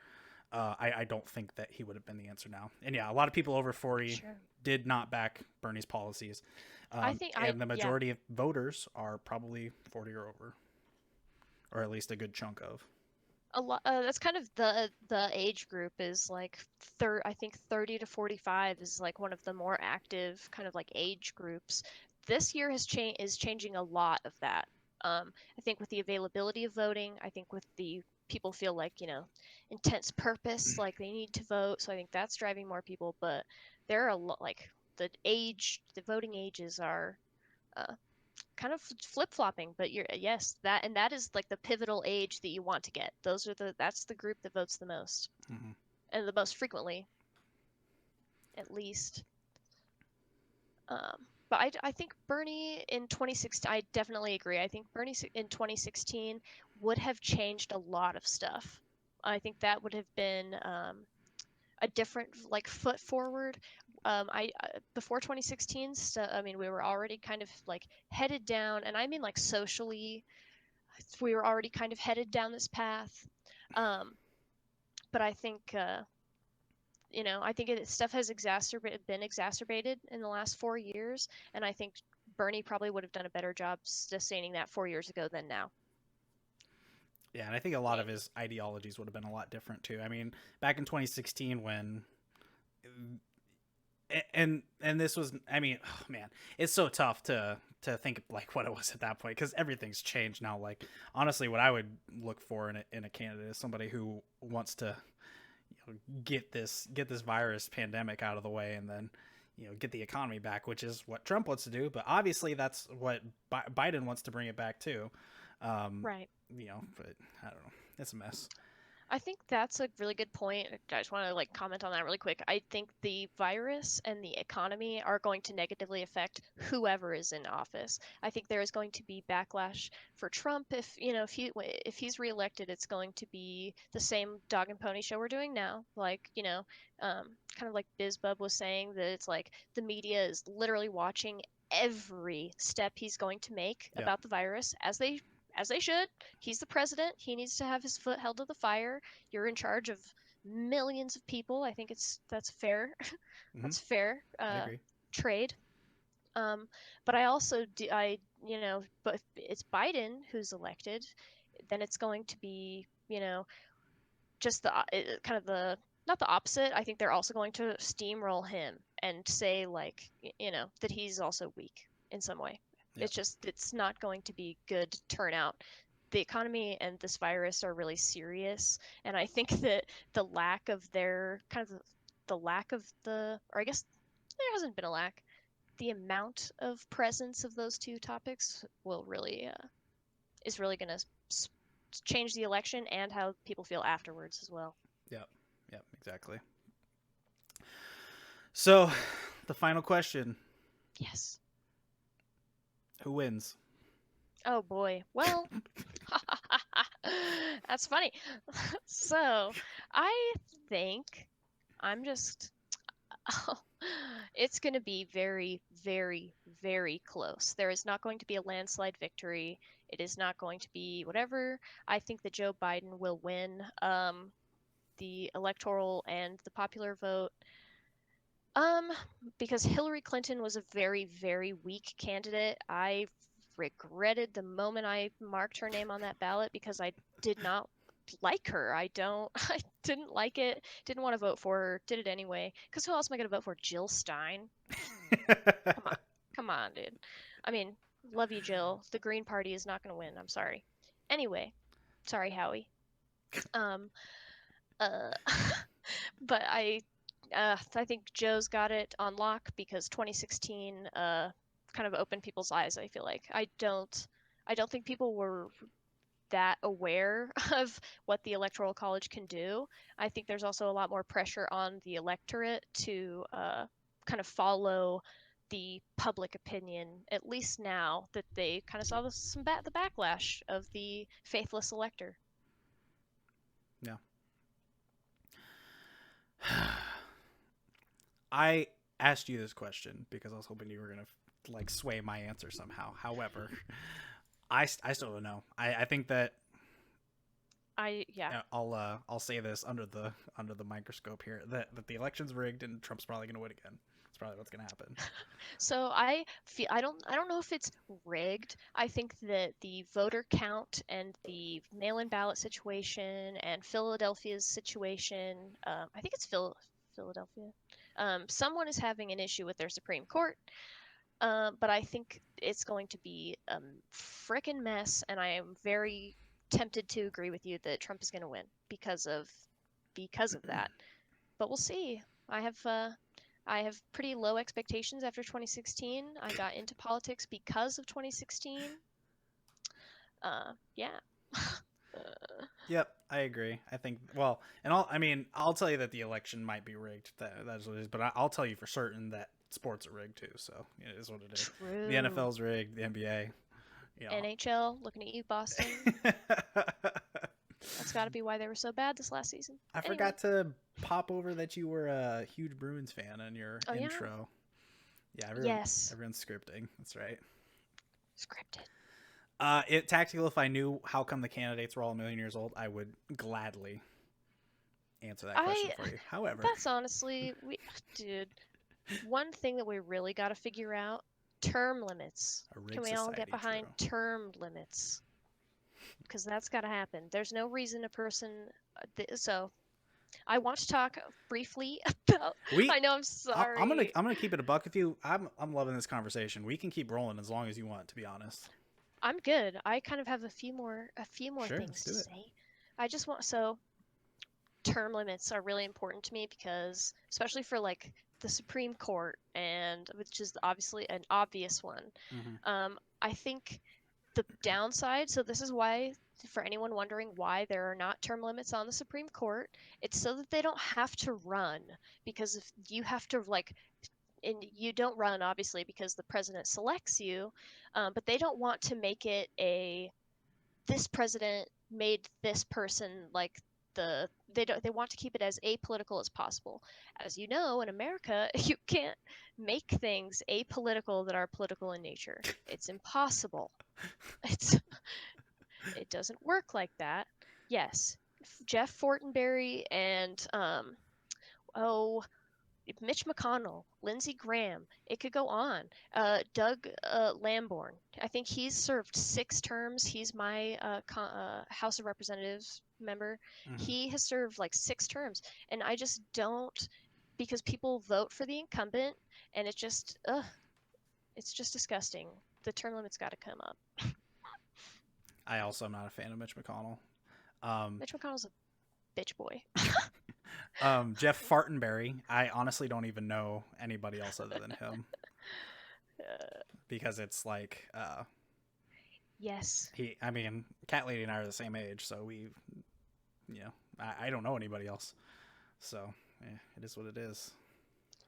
Speaker 1: I don't think that he would have been the answer now. And yeah, a lot of people over 40
Speaker 2: Sure.
Speaker 1: did not back Bernie's policies.
Speaker 2: I think
Speaker 1: And the
Speaker 2: yeah.
Speaker 1: majority of voters are probably 40 or over, or at least a good chunk of.
Speaker 2: A lot. That's kind of the age group is like I think 30 to 45 is like one of the more active kind of like age groups. This year is changing a lot of that. I think with the availability of voting, I think with the people feel like intense purpose, like they need to vote. So I think that's driving more people. But there are a lot like the voting ages are uh, kind of flip-flopping, but yes, that is like the pivotal age that you want to get. That's the group that votes the most
Speaker 1: Mm-hmm.
Speaker 2: and the most frequently, at least. But I think Bernie in 2016, I definitely agree. I think Bernie in 2016 would have changed a lot of stuff. I think that would have been a different like foot forward. I Before 2016, so I mean we were already kind of like headed down, and I mean like socially, we were already kind of headed down this path. Um, but I think I think stuff has been exacerbated in the last 4 years, and I think Bernie probably would have done a better job sustaining that 4 years ago than now.
Speaker 1: Yeah, and I think a lot of
Speaker 2: And
Speaker 1: his ideologies would have been a lot different too. I mean, back in 2016, when and this was, I mean, oh man, it's so tough to think like what it was at that point, because everything's changed now. Like honestly, what I would look for in a candidate is somebody who wants to, get this virus pandemic out of the way, and then get the economy back, which is what Trump wants to do. But obviously, that's what Biden wants to bring it back too. Um,
Speaker 2: Right.
Speaker 1: but I don't know. It's a mess.
Speaker 2: I think that's a really good point. I just want to like comment on that really quick. I think the virus and the economy are going to negatively affect whoever is in office. I think there is going to be backlash for Trump if he's reelected. It's going to be the same dog and pony show we're doing now. Like kind of like BizBub was saying, that it's like the media is literally watching every step he's going to make
Speaker 1: Yeah.
Speaker 2: about the virus, as they should. He's the president. He needs to have his foot held to the fire. You're in charge of millions of people. I think that's fair.
Speaker 1: Hmm.
Speaker 2: That's fair
Speaker 1: I agree.
Speaker 2: trade. But I also do, but if it's Biden who's elected, then it's going to be, just the kind of the not the opposite. I think they're also going to steamroll him and say like, that he's also weak in some way.
Speaker 1: Yeah.
Speaker 2: It's not going to be good turnout. The economy and this virus are really serious, and I think that the lack of their kind of the lack of the, or I guess there hasn't been a lack, the amount of presence of those two topics will really is really going to change the election and how people feel afterwards as well.
Speaker 1: Yep. Yep. Exactly. So, the final question:
Speaker 2: Yes.
Speaker 1: who wins?
Speaker 2: Oh boy. Well, that's funny. So, I think I'm just oh, it's going to be very, very, very close. There is not going to be a landslide victory. It is not going to be whatever. I think that Joe Biden will win the electoral and the popular vote. Um, because Hillary Clinton was a very, very weak candidate. I regretted the moment I marked her name on that ballot because I did not like her. I didn't like it. Didn't want to vote for her. Did it anyway. Because who else am I going to vote for? Jill Stein? Come on. Come on, dude. I mean, love you, Jill. The Green Party is not going to win. I'm sorry. Anyway, sorry, Howie. Um, uh, but I think Joe's got it on lock because 2016 kind of opened people's eyes. I feel like I don't think people were that aware of what the Electoral College can do. I think there's also a lot more pressure on the electorate to kind of follow the public opinion, at least now that they kind of saw the backlash of the faithless elector.
Speaker 1: Yeah. I asked you this question because I was hoping you were gonna like sway my answer somehow. However, I still don't know. I think that
Speaker 2: Yeah.
Speaker 1: I'll say this under the microscope here, that the election's rigged and Trump's probably gonna win again. That's probably what's gonna happen.
Speaker 2: So I don't know if it's rigged. I think that the voter count and the mail-in ballot situation and Philadelphia's situation, I think it's Philadelphia. Someone is having an issue with their Supreme Court, but I think it's going to be a frickin' mess, and I am very tempted to agree with you that Trump is going to win because of that. But we'll see. I have pretty low expectations after 2016. I got into politics because of 2016. Yeah.
Speaker 1: Yep, I agree. I think I mean, I'll tell you that the election might be rigged. That's what it is. But I'll tell you for certain that sports are rigged too. So it is what it is.
Speaker 2: True.
Speaker 1: The NFL's rigged. The NBA.
Speaker 2: NHL, looking at you, Boston. That's got to be why they were so bad this last season.
Speaker 1: I forgot to pop over that you were a huge Bruins fan in your intro. Yeah, everyone's scripting. That's right.
Speaker 2: Scripted.
Speaker 1: Tactical. If I knew how come the candidates were all a million years old, I would gladly answer that question for you. However,
Speaker 2: that's honestly, dude, one thing that we really got to figure out: term limits. Can we all get behind term limits? Because that's got to happen. There's no reason a person. So, I want to talk briefly about.
Speaker 1: We
Speaker 2: I know, I'm
Speaker 1: I'm
Speaker 2: sorry.
Speaker 1: gonna keep it a buck with you. I'm loving this conversation. We can keep rolling as long as you want, to be honest.
Speaker 2: I'm good. I kind of have a few more
Speaker 1: Sure, let's
Speaker 2: things to
Speaker 1: do it.
Speaker 2: say. I just want so term limits are really important to me because especially for like the Supreme Court and which is obviously an obvious one.
Speaker 1: Hmm.
Speaker 2: I think the downside, so this is why for anyone wondering why there are not term limits on the Supreme Court, it's so that they don't have to run because if you have to like and you don't run obviously because the president selects you, but they don't want to make it a this president made this person like they want to keep it as apolitical as possible. As you know, in America, you can't make things apolitical that are political in nature. It's impossible. It's it doesn't work like that. Yes, Jeff Fortenberry and oh Mitch McConnell, Lindsey Graham. It could go on. Doug Lamborn. I think he's served 6 terms. He's my House of Representatives member.
Speaker 1: Hmm.
Speaker 2: He has served like 6 terms, and I just don't because people vote for the incumbent, and it's just disgusting. The term limit's got to come up.
Speaker 1: I also am not a fan of Mitch McConnell. Um,
Speaker 2: Mitch McConnell's a bitch boy.
Speaker 1: Jeff Fartenberry. I honestly don't even know anybody else other than him because it's like
Speaker 2: Yes.
Speaker 1: he. I mean, Cat Lady and I are the same age, so I don't know anybody else. So it is what it is.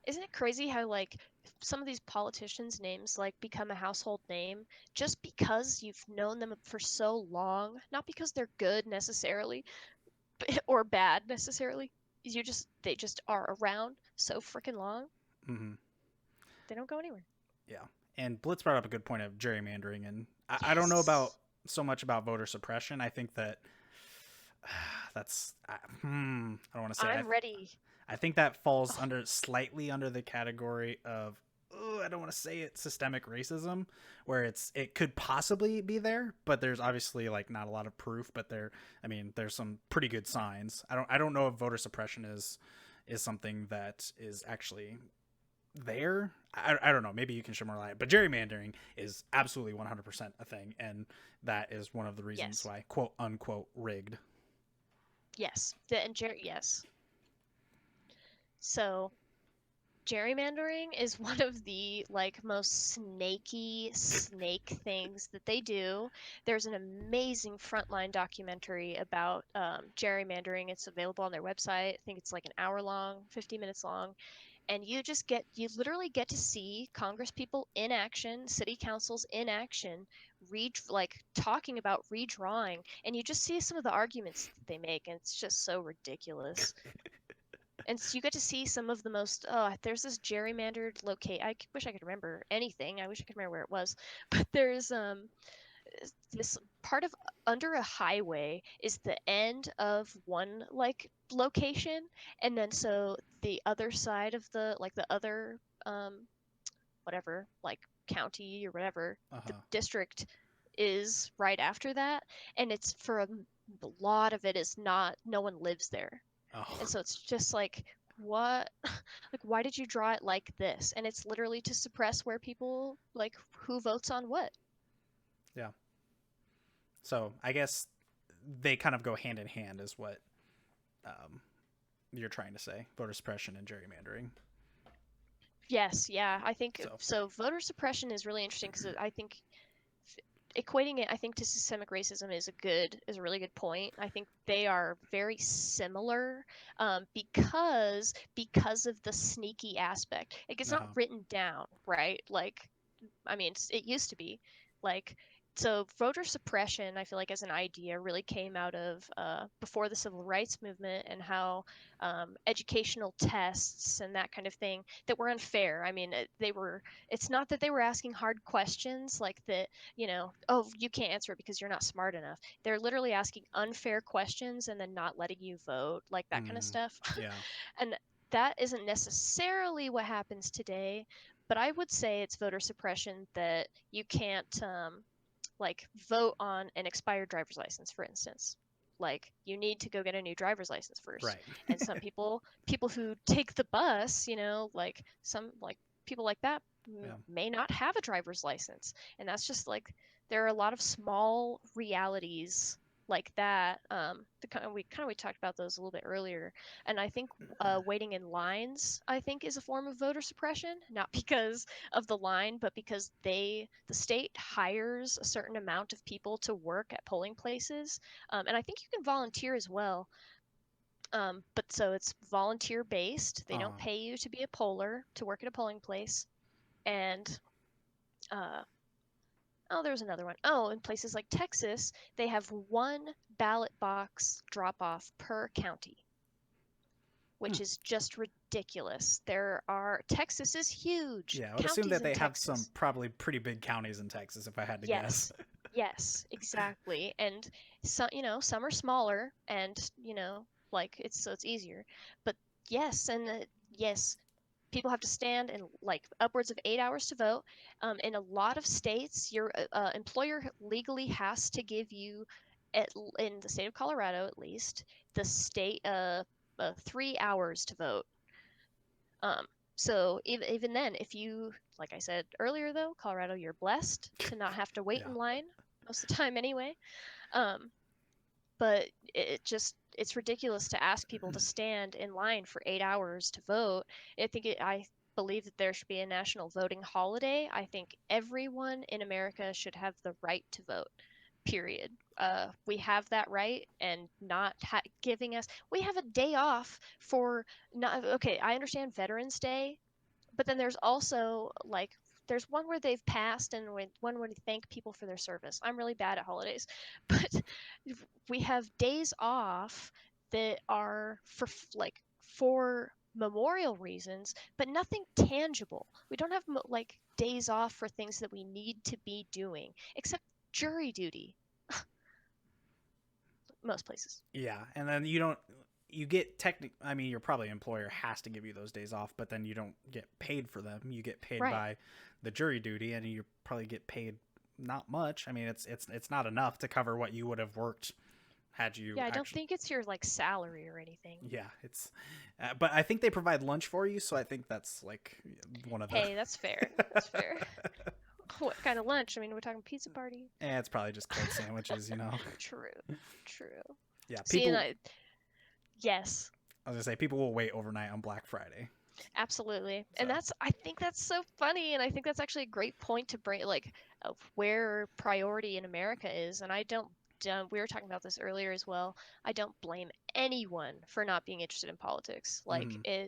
Speaker 2: Isn't it crazy how like some of these politicians' names like become a household name just because you've known them for so long, not because they're good necessarily or bad necessarily. They just are around so freaking long.
Speaker 1: Hmm.
Speaker 2: They don't go anywhere.
Speaker 1: Yeah, and Blitz brought up a good point of gerrymandering, and I don't know about
Speaker 2: Yes.
Speaker 1: so much about voter suppression. I think that that's I don't want to say.
Speaker 2: I'm ready.
Speaker 1: I think that falls
Speaker 2: Oh,
Speaker 1: under slightly under the category of I don't want to say it systemic racism, where it could possibly be there, but there's obviously like not a lot of proof. But I mean, there's some pretty good signs. I don't know if voter suppression is something that is actually there. I don't know. Maybe you can shed more light. But gerrymandering is absolutely 100% a thing, and that is one of the reasons
Speaker 2: yes.
Speaker 1: why quote unquote rigged.
Speaker 2: Yes. Yes. So gerrymandering is one of the like most snaky snake things that they do. There's an amazing Frontline documentary about gerrymandering. It's available on their website. I think it's like an hour long, 50 minutes long, and you literally get to see Congress people in action, city councils in action, like talking about redrawing, and you just see some of the arguments that they make, and it's just so ridiculous. And so you get to see some of the most there's this gerrymandered locate. Wish I could remember anything. I wish I could remember where it was. But there's this part of under a highway is the end of one like location, and then so the other side of the other whatever like county or whatever
Speaker 1: Uh
Speaker 2: the
Speaker 1: huh.
Speaker 2: district is right after that, and it's for a lot of it is not no one lives there, and
Speaker 1: Oh,
Speaker 2: so it's just like, what? Like, why did you draw it like this? And it's literally to suppress where people, like, who votes on what.
Speaker 1: yeah. So I guess they kind of go hand in hand, is what um, you're trying to say. Voter suppression and gerrymandering.
Speaker 2: Yes, yeah. I think
Speaker 1: So
Speaker 2: so. Voter suppression is really interesting because I think equating it, I think, to systemic racism is a really good point. I think they are very similar because of the sneaky aspect. Like it's
Speaker 1: uh
Speaker 2: not
Speaker 1: huh.
Speaker 2: written down, right? Like I mean, it used to be like so voter suppression. I feel like as an idea really came out of before the civil rights movement and how educational tests and that kind of thing that were unfair. I mean, they were. It's not that they were asking hard questions like that. Oh, you can't answer it because you're not smart enough. They're literally asking unfair questions and then not letting you vote, like that kind of
Speaker 1: Mm,
Speaker 2: stuff.
Speaker 1: yeah.
Speaker 2: And that isn't necessarily what happens today, but I would say it's voter suppression that you can't like vote on an expired driver's license, for instance. like you need to go get a new driver's license first.
Speaker 1: Right.
Speaker 2: And some people who take the bus, you know, like some like people like that
Speaker 1: Yeah.
Speaker 2: may not have a driver's license. And that's just like there are a lot of small realities like that. We talked about those a little bit earlier, and I think waiting in lines, I think, is a form of voter suppression, not because of the line, but because the state hires a certain amount of people to work at polling places, and I think you can volunteer as well. But so it's volunteer based. They don't
Speaker 1: Uh,
Speaker 2: pay you to be a poller to work at a polling place, and uh, oh, there's another one. Oh, in places like Texas, they have one ballot box drop off per county,
Speaker 1: hmm.
Speaker 2: which is just ridiculous. Texas is huge.
Speaker 1: Yeah, I would assume
Speaker 2: Counties
Speaker 1: that
Speaker 2: in
Speaker 1: they have some
Speaker 2: Texas.
Speaker 1: probably pretty big counties in Texas, if I had to guess.
Speaker 2: Yes. Yes, exactly. And some are smaller and, like it's easier. But yes, and yes, people have to stand in like upwards of 8 hours to vote. In a lot of states, your employer legally has to give you, in the state of Colorado at least, the state 3 hours to vote. So even then, if you, like I said earlier, though, Colorado, you're blessed to not have to wait
Speaker 1: Yeah.
Speaker 2: in line most of the time anyway. Um, but it's ridiculous to ask people to stand in line for 8 hours to vote. I believe that there should be a national voting holiday. I think everyone in America should have the right to vote. Period. We have that right, and not giving us. We have a day off for not. Okay, I understand Veterans Day, but then there's also like there's one where they've passed and one where they thank people for their service. I'm really bad at holidays, but we have days off that are for memorial reasons, but nothing tangible. We don't have like days off for things that we need to be doing, except jury duty. Most places.
Speaker 1: Yeah, and then you get I mean, your probably employer has to give you those days off, but then you don't get paid for them. You get paid
Speaker 2: Right.
Speaker 1: by the jury duty, and you probably get paid not much. I mean, it's not enough to cover what you would have worked had you
Speaker 2: Yeah, I don't
Speaker 1: actually.
Speaker 2: think it's your like salary or anything.
Speaker 1: Yeah, but I think they provide lunch for you, so I think that's like one of the.
Speaker 2: Hey, that's fair. That's fair. What kind of lunch? I mean, we're talking pizza party.
Speaker 1: It's probably just cold sandwiches.
Speaker 2: True. True.
Speaker 1: Yeah,
Speaker 2: See, yes,
Speaker 1: I was gonna say people will wait overnight on Black Friday.
Speaker 2: absolutely. And
Speaker 1: So.
Speaker 2: I think that's so funny. And I think that's actually a great point to bring, like, of where priority in America is. And I don't, we were talking about this earlier as well. I don't blame anyone for not being interested in politics. Like,
Speaker 1: Mm-hmm.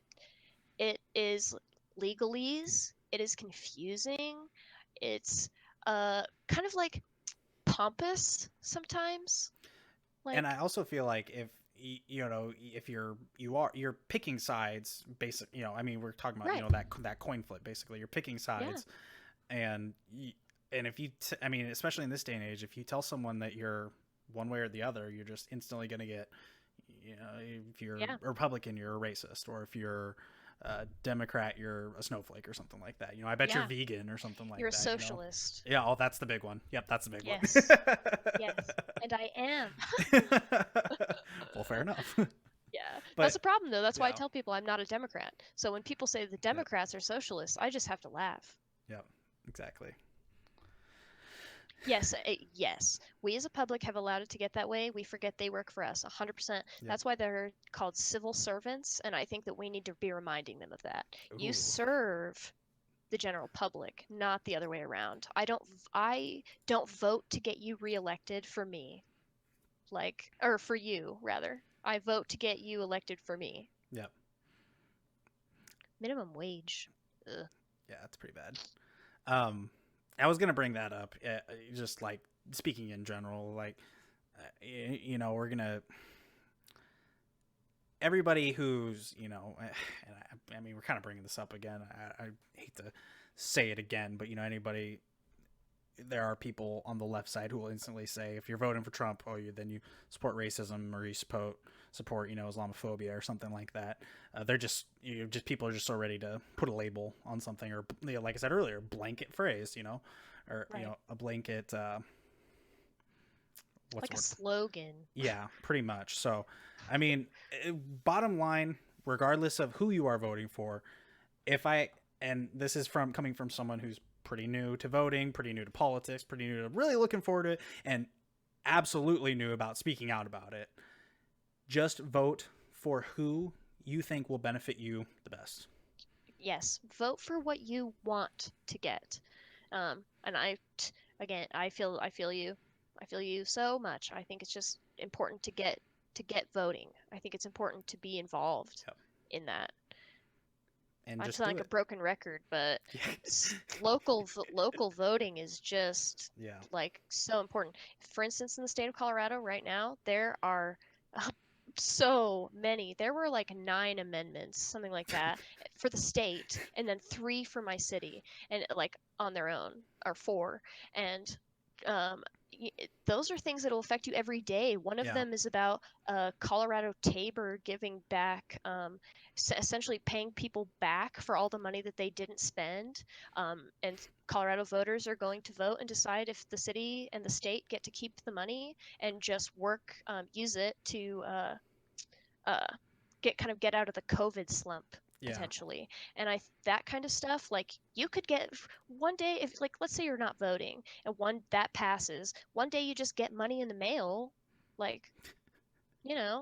Speaker 2: it is legalese, it is confusing, it's kind of like pompous sometimes.
Speaker 1: And I
Speaker 2: Like,
Speaker 1: also feel like if you're picking sides, I mean, we're talking about
Speaker 2: right.
Speaker 1: that coin flip. Basically, you're picking
Speaker 2: Yeah.
Speaker 1: sides, and if I mean, especially in this day and age, if you tell someone that you're one way or the other, you're just instantly going to get, if you're
Speaker 2: Yeah.
Speaker 1: a Republican, you're a racist, or if you're a Democrat, you're a snowflake or something like that. I bet you're
Speaker 2: Yeah.
Speaker 1: vegan or something like
Speaker 2: You're a
Speaker 1: that.
Speaker 2: socialist.
Speaker 1: Yeah. Oh, that's the big one. Yep, that's the big one.
Speaker 2: Yes. Yes. And I am.
Speaker 1: Well, fair enough.
Speaker 2: Yeah. That's
Speaker 1: But
Speaker 2: a problem, though. That's why I
Speaker 1: yeah,
Speaker 2: tell people I'm not a Democrat. So when people say the
Speaker 1: yep,
Speaker 2: Democrats are socialists, I just have to laugh.
Speaker 1: yep, exactly.
Speaker 2: Yes, yes. We as a public have allowed it to get that way. We forget they work for us 100%.
Speaker 1: Yep.
Speaker 2: That's why they're called civil servants, and I think that we need to be reminding them of that. You
Speaker 1: Ooh.
Speaker 2: serve the general public, not the other way around. I don't vote to get you reelected for me. Like, or for you rather. I vote to get you elected for me.
Speaker 1: Yep.
Speaker 2: Minimum wage. Ugh.
Speaker 1: Yeah, that's pretty bad. I was gonna bring that up, just like speaking in general, like we're gonna everybody who's and I mean we're kind of bringing this up again. I hate to say it again, but anybody. There are people on the left side who will instantly say, if you're voting for Trump, then you support racism or you support Islamophobia or something like that. They're just people are just so ready to put a label on something, or like I said earlier, blanket phrase, or
Speaker 2: Right.
Speaker 1: a blanket what's
Speaker 2: Like
Speaker 1: the
Speaker 2: a
Speaker 1: word?
Speaker 2: slogan.
Speaker 1: Yeah, pretty much. So, I mean, bottom line, regardless of who you are voting for, if I and this is from coming from someone who's pretty new to voting, pretty new to politics, pretty new to really looking forward to it, and absolutely new about speaking out about it. Just vote for who you think will benefit you the best.
Speaker 2: Yes, vote for what you want to get. And again, I feel you so much. I think it's just important to get voting. I think it's important to be involved
Speaker 1: Yep.
Speaker 2: in that.
Speaker 1: And
Speaker 2: I
Speaker 1: just
Speaker 2: feel
Speaker 1: do
Speaker 2: like a
Speaker 1: it.
Speaker 2: broken record, but
Speaker 1: Yeah.
Speaker 2: local voting is just
Speaker 1: Yeah.
Speaker 2: like so important. For instance, in the state of Colorado right now, there are uh, so many. There were like 9 amendments, something like that, for the state, and then 3 for my city, and like on their own, or 4. And um, those are things that will affect you every day. One of
Speaker 1: Yeah.
Speaker 2: them is about Colorado Tabor giving back, essentially paying people back for all the money that they didn't spend. And Colorado voters are going to vote and decide if the city and the state get to keep the money and just use it to uh, get out of the COVID slump
Speaker 1: Yeah.
Speaker 2: potentially. And that kind of stuff, like you could get one day, if like let's say you're not voting and one that passes, one day you just get money in the mail, like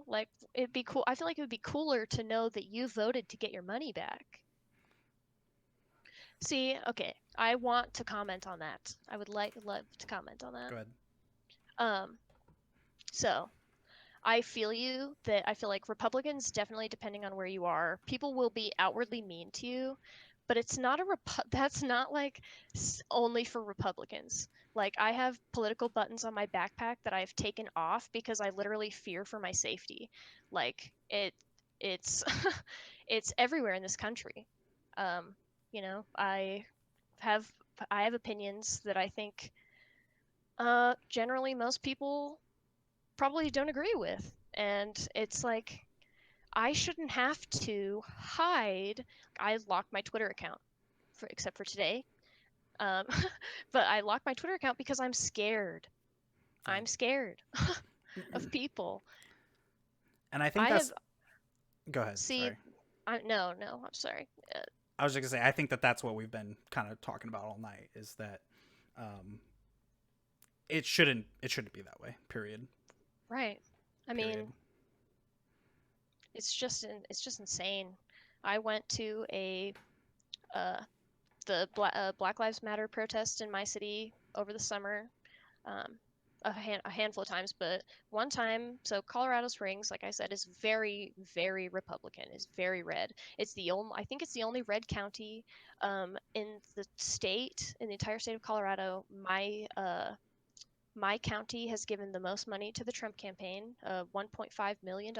Speaker 2: like it'd be cool. I feel like it would be cooler to know that you voted to get your money back. See, okay, I want to comment on that. I would love to comment on that.
Speaker 1: Go ahead.
Speaker 2: Um, so I feel you that I feel like Republicans, definitely depending on where you are, people will be outwardly mean to you, but it's not that's not like only for Republicans. Like I have political buttons on my backpack that I've taken off because I literally fear for my safety. Like it's it's everywhere in this country. Um, have I have opinions that I think generally most people probably don't agree with. And it's like, I shouldn't have to hide. I locked my Twitter account, except for today. Um, but I locked my Twitter account because I'm scared.
Speaker 1: Yeah.
Speaker 2: I'm scared of people.
Speaker 1: And I think
Speaker 2: I have,
Speaker 1: that's. Go ahead.
Speaker 2: see,
Speaker 1: Sorry.
Speaker 2: no, I'm sorry.
Speaker 1: I was just gonna say I think that that's what we've been kind of talking about all night is that um, it shouldn't be that way. Period.
Speaker 2: Right. I
Speaker 1: Period.
Speaker 2: mean, it's just insane. I went to uh, Black Lives Matter protest in my city over the summer, um, a handful of times, but one time, so Colorado Springs, like I said, is very, very Republican, is very red. I think it's the only red county in the entire state of Colorado. My county has given the most money to the Trump campaign, $1.5 million,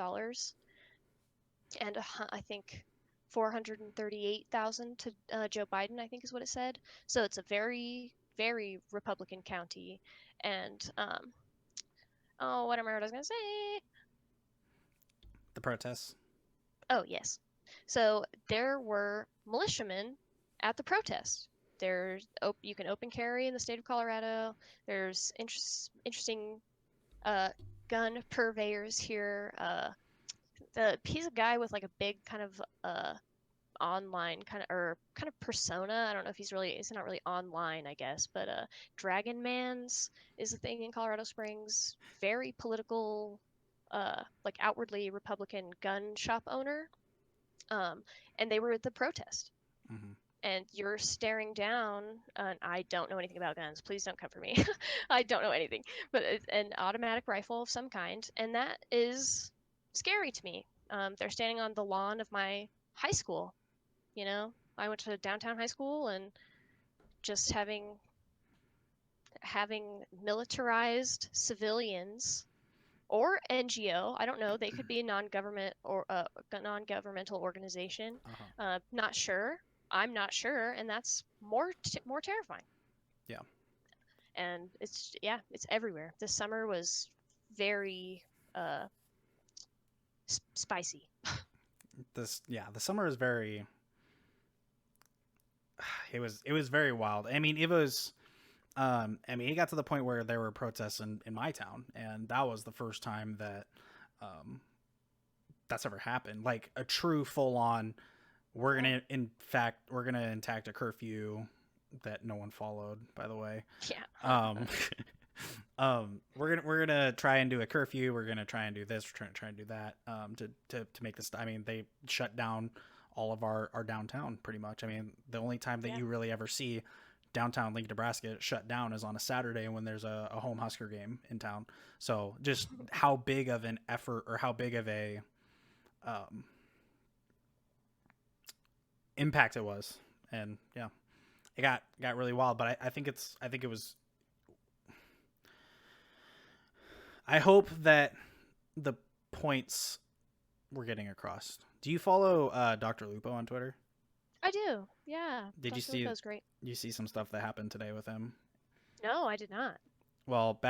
Speaker 2: and I think 438,000 to Joe Biden, I think is what it said. So it's a very, very Republican county. And oh, what am I was gonna say?
Speaker 1: The protests.
Speaker 2: Oh yes. So there were militiamen at the protest. You can open carry in the state of Colorado. There's interesting uh, gun purveyors here. He's a guy with like a big kind of online kind of persona. I don't know if he's not really online, I guess, but Dragon Man's is a thing in Colorado Springs. Very political, like outwardly Republican gun shop owner. Um, and they were at the protest.
Speaker 1: Mm-hmm.
Speaker 2: And you're staring down, and I don't know anything about guns. Please don't come for me. I don't know anything, but it's an automatic rifle of some kind, and that is scary to me. They're standing on the lawn of my high school. I went to downtown high school, and just having militarized civilians or NGO. I don't know. They could be a non-government or a non-governmental organization.
Speaker 1: Uh-huh.
Speaker 2: Not sure. I'm not sure, and that's more terrifying.
Speaker 1: Yeah.
Speaker 2: And it's everywhere. This summer was very uh, spicy.
Speaker 1: The summer is very. It was very wild. I mean, it was I mean, it got to the point where there were protests in my town, and that was the first time that um, that's ever happened. Like a true full on, we're gonna enact a curfew that no one followed, by the way.
Speaker 2: Yeah.
Speaker 1: Um, we're gonna try and do a curfew. We're gonna try and do this. We're trying to try and do that. To make this. I mean, they shut down all of our downtown pretty much. I mean, the only time that
Speaker 2: Yeah.
Speaker 1: you really ever see downtown Lincoln, Nebraska shut down is on a Saturday when there's a home Husker game in town. So just how big of an effort or how big of a um, impact it was, and yeah, it got really wild. But I think it was. I hope that the points we're getting across. Do you follow Dr. Lupo on Twitter?
Speaker 2: I do. Yeah.
Speaker 1: Did you
Speaker 2: Dr.
Speaker 1: see
Speaker 2: Lupo's great.
Speaker 1: some stuff that happened today with him?
Speaker 2: No, I did not.
Speaker 1: Well,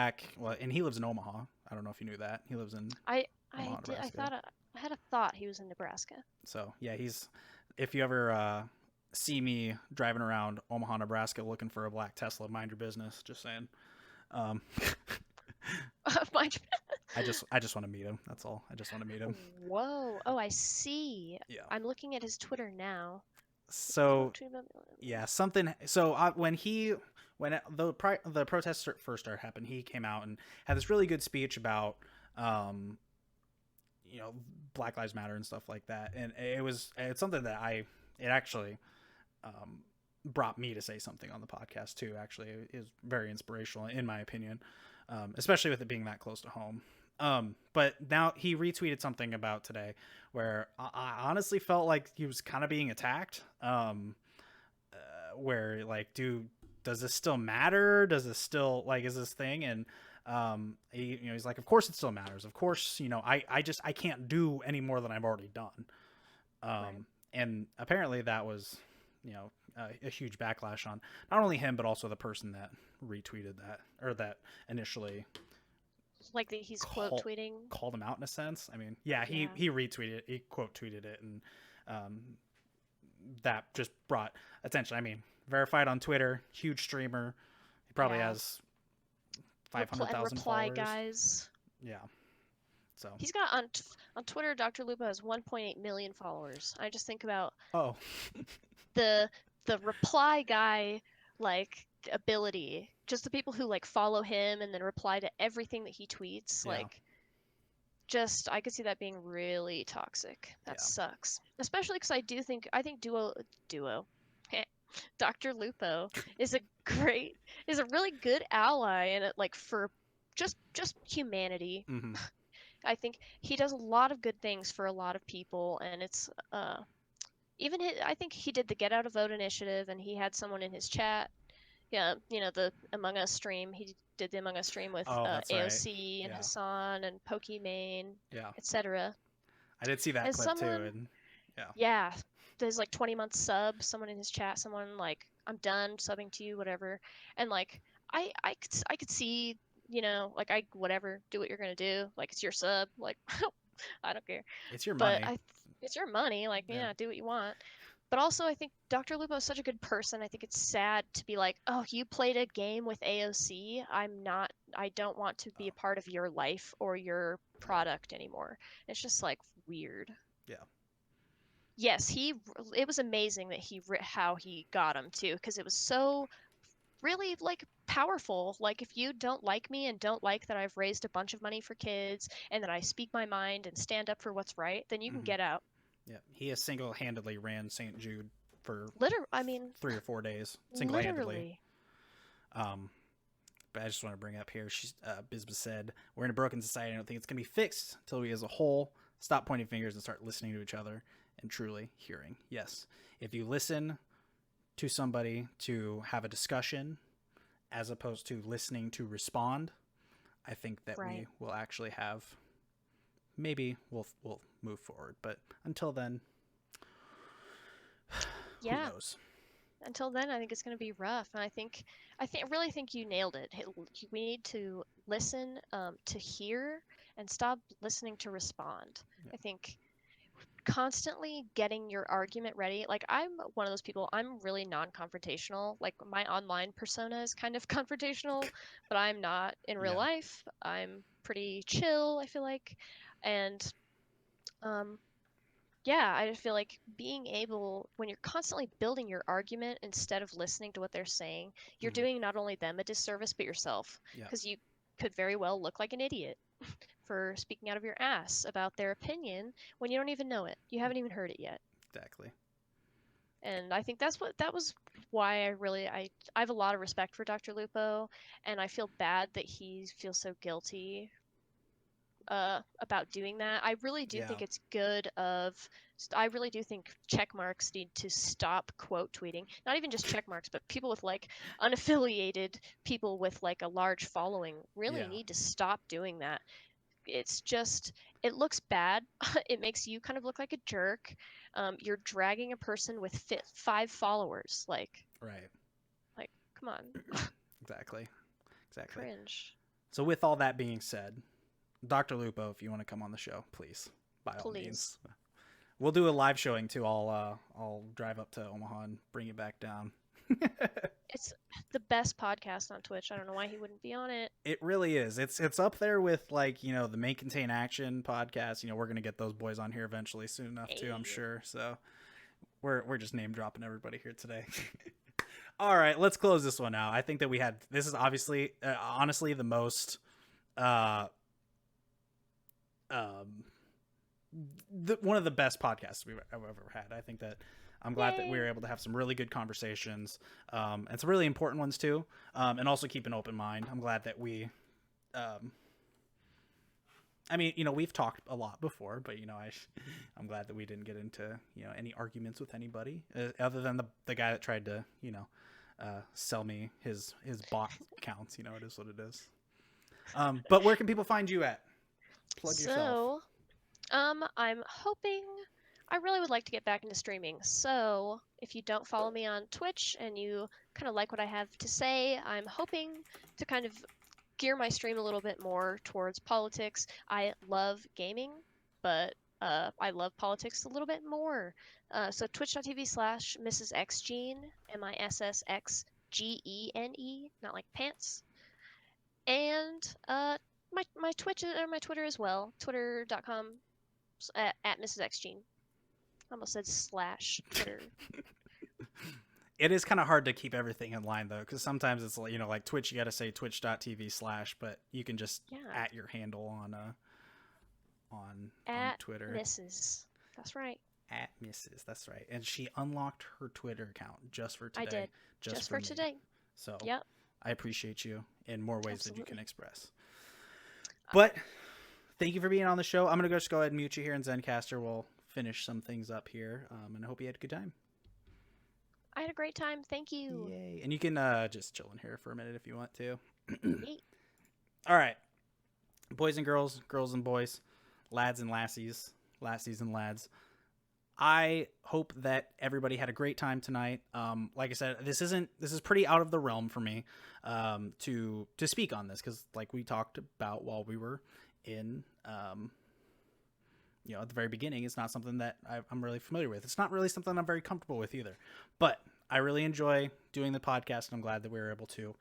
Speaker 1: and he lives in Omaha. I don't know if you knew that. He lives in
Speaker 2: I
Speaker 1: Omaha,
Speaker 2: did.
Speaker 1: Nebraska.
Speaker 2: I had a thought he was in Nebraska.
Speaker 1: So yeah, he's. If you ever see me driving around Omaha, Nebraska, looking for a black Tesla, mind your business. Just saying. Um,
Speaker 2: Mind
Speaker 1: I just want to meet him. That's all. I just want to meet him.
Speaker 2: Whoa. Oh, I see.
Speaker 1: Yeah.
Speaker 2: I'm looking at his Twitter now.
Speaker 1: So yeah, something. So when the protests first started happening, he came out and had this really good speech about Black Lives Matter and stuff like that, and it's something that it actually brought me to say something on the podcast too. Actually, it is very inspirational in my opinion, especially with it being that close to home. But now he retweeted something about today where I honestly felt like he was kind of being attacked. Where like, does this still matter? Does this still is this thing? And he's like, of course it still matters. Of course, I can't do any more than I've already done.
Speaker 2: Right.
Speaker 1: And apparently that was, a huge backlash on not only him but also the person that retweeted that or that initially
Speaker 2: Like that he's quote tweeting.
Speaker 1: Called him out in a sense. I mean, yeah, he retweeted it, he quote tweeted it, and that just brought attention. I mean, verified on Twitter, huge streamer. He probably has 500,000
Speaker 2: reply
Speaker 1: followers.
Speaker 2: Guys.
Speaker 1: Yeah. So
Speaker 2: he's got on Twitter. Dr. Lupo has 1.8 million followers. I just think about the reply guy ability. Just the people who follow him and then reply to everything that he tweets.
Speaker 1: Yeah.
Speaker 2: I could see that being really toxic. That sucks. Especially because I think duo Dr. Lupo is a really good ally and for just humanity.
Speaker 1: Mm-hmm.
Speaker 2: I think he does a lot of good things for a lot of people, and it's I think he did the Get Out a Vote initiative, and he had someone in his chat. Yeah, the Among Us stream. He did the Among Us stream with AOC and Hassan and Pokimane, etc.
Speaker 1: I did see that clip too, and
Speaker 2: yeah, there's 20-month sub. Someone in his chat, someone I'm done subbing to you, whatever, and I could see, whatever, do what you're gonna do, it's your sub, I don't care.
Speaker 1: It's your money.
Speaker 2: It's your money, do what you want. But also, I think Dr. Lupo is such a good person. I think it's sad to be like, oh, you played a game with AOC. I don't want to be a part of your life or your product anymore. It's just weird.
Speaker 1: Yeah.
Speaker 2: Yes, it was amazing that how he got him too, because it was so really powerful. If you don't like me and don't like that I've raised a bunch of money for kids and that I speak my mind and stand up for what's right, then you can get out.
Speaker 1: Yeah, he has single-handedly ran St. Jude for
Speaker 2: 3
Speaker 1: or 4 days, single-handedly.
Speaker 2: Literally.
Speaker 1: But I just want to bring up here, Bizba said, we're in a broken society. I don't think it's going to be fixed until we as a whole stop pointing fingers and start listening to each other and truly hearing. Yes, if you listen to somebody to have a discussion as opposed to listening to respond, I think that we will actually have, maybe we'll move forward. But until then, who knows?
Speaker 2: Until then, I think it's going to be rough. And I really think you nailed it. We need to listen to hear and stop listening to respond. I think constantly getting your argument ready. Like, I'm one of those people, I'm really non-confrontational. Like, my online persona is kind of confrontational, but I'm not in real
Speaker 1: Yeah.
Speaker 2: life. I'm pretty chill, I feel like. And um yeah, I just feel like being able, when you're constantly building your argument instead of listening to what they're saying, you're
Speaker 1: Mhm.
Speaker 2: doing not only them a disservice, but yourself.
Speaker 1: Yeah.
Speaker 2: Because you could very well look like an idiot for speaking out of your ass about their opinion when you don't even know it. You haven't even heard it yet.
Speaker 1: Exactly.
Speaker 2: And I think that was why I have a lot of respect for Dr. Lupo, and I feel bad that he feels so guilty about doing that. I really do
Speaker 1: Yeah.
Speaker 2: think it's good of. I really do think check marks need to stop quote tweeting. Not even just check marks, but people with like unaffiliated people with like a large following really
Speaker 1: Yeah.
Speaker 2: need to stop doing that. It's just, it looks bad. It makes you kind of look like a jerk. You're dragging a person with 5 followers.
Speaker 1: Right.
Speaker 2: Like, come on,
Speaker 1: Exactly. Exactly.
Speaker 2: cringe.
Speaker 1: So with all that being said, Dr. Lupo, if you want to come on the show, please, by all
Speaker 2: Please.
Speaker 1: means. We'll do a live showing too. I'll drive up to Omaha and bring it back down.
Speaker 2: It's the best podcast on Twitch. I don't know why he wouldn't be on it.
Speaker 1: It really is. It's up there with like, the May Contain Action podcast. We're gonna get those boys on here eventually soon enough too, I'm
Speaker 2: Hey.
Speaker 1: sure. So we're just name dropping everybody here today. All right, let's close this one out. I think that this is obviously honestly the most one of the best podcasts I've ever had. I think that I'm glad that we were able to have some really good conversations, and some really important ones too, and also keep an open mind. I'm glad that we've talked a lot before, but I'm glad that we didn't get into any arguments with anybody other than the guy that tried to sell me his bot accounts. It is what it is. But where can people find you at? Plug yourself.
Speaker 2: I'm hoping, I really would like to get back into streaming. So if you don't follow me on Twitch and you kind of like what I have to say, I'm hoping to kind of gear my stream a little bit more towards politics. I love gaming, but I love politics a little bit more. So twitch.tv/missesXgene, missesXgene, not like pants. And my Twitch or my Twitter as well, twitter.com at missesXgene. I almost said /Twitter.
Speaker 1: It is kind of hard to keep everything in line though, because sometimes it's like Twitch, you got to say twitch.tv/, but you can just at your handle on Twitter.
Speaker 2: Mrs. That's right.
Speaker 1: At Mrs. That's right. And she unlocked her Twitter account just for today.
Speaker 2: I did. Just for today.
Speaker 1: So
Speaker 2: yep.
Speaker 1: I appreciate you in more ways than you can express.
Speaker 2: Uh,
Speaker 1: But thank you for being on the show. I'm going to just go ahead and mute you here, and Zencastr will finish some things up here. And I hope you had a good time.
Speaker 2: I had a great time. Thank you.
Speaker 1: Yay. And you can just chill in here for a minute if you want to. All right. Boys and girls, girls and boys, lads and lassies, lassies and lads. I hope that everybody had a great time tonight. Like I said, this is pretty out of the realm for me to speak on this, because like we talked about while we were in at the very beginning, it's not something that I'm really familiar with. It's not really something I'm very comfortable with either. But I really enjoy doing the podcast, and I'm glad that we were able to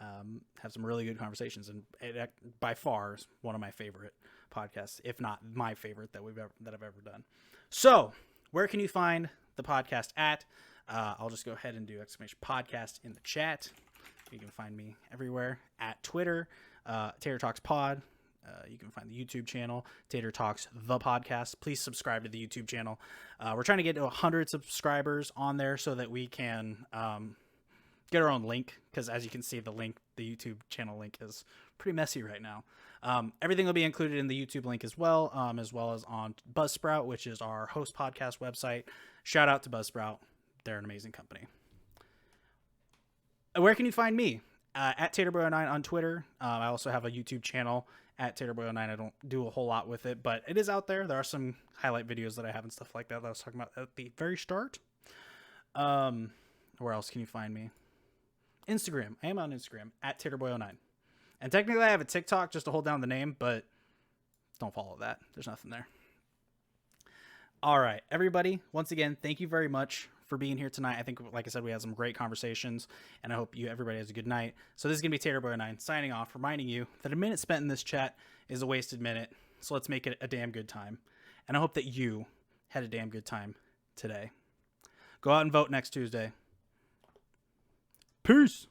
Speaker 1: have some really good conversations. And it by far is one of my favorite podcasts, if not my favorite that I've ever done. So, where can you find the podcast at? I'll just go ahead and do !podcast in the chat. You can find me everywhere at Twitter, Tater Talks Pod. You can find the YouTube channel, Tater Talks the podcast. Please subscribe to the YouTube channel. We're trying to get to 100 subscribers on there so that we can get our own link, because as you can see, the YouTube channel link is pretty messy right now. Everything will be included in the YouTube link as well as on Buzzsprout, which is our host podcast website. Shout out to Buzzsprout. They're an amazing company. Where can you find me? At TaterBoy09 on Twitter. I also have a YouTube channel at TaterBoy09. I don't do a whole lot with it, but it is out there. There are some highlight videos that I have and stuff like that I was talking about at the very start. Where else can you find me? Instagram. I am on Instagram at TaterBoy09. And technically I have a TikTok just to hold down the name, but don't follow that. There's nothing there. All right, everybody. Once again, thank you very much for being here tonight. I think, like I said, we had some great conversations, and I hope everybody has a good night. So this is gonna be Tater Boy 9 signing off, reminding you that a minute spent in this chat is a wasted minute. So let's make it a damn good time, and I hope that you had a damn good time today. Go out and vote next Tuesday. Peace.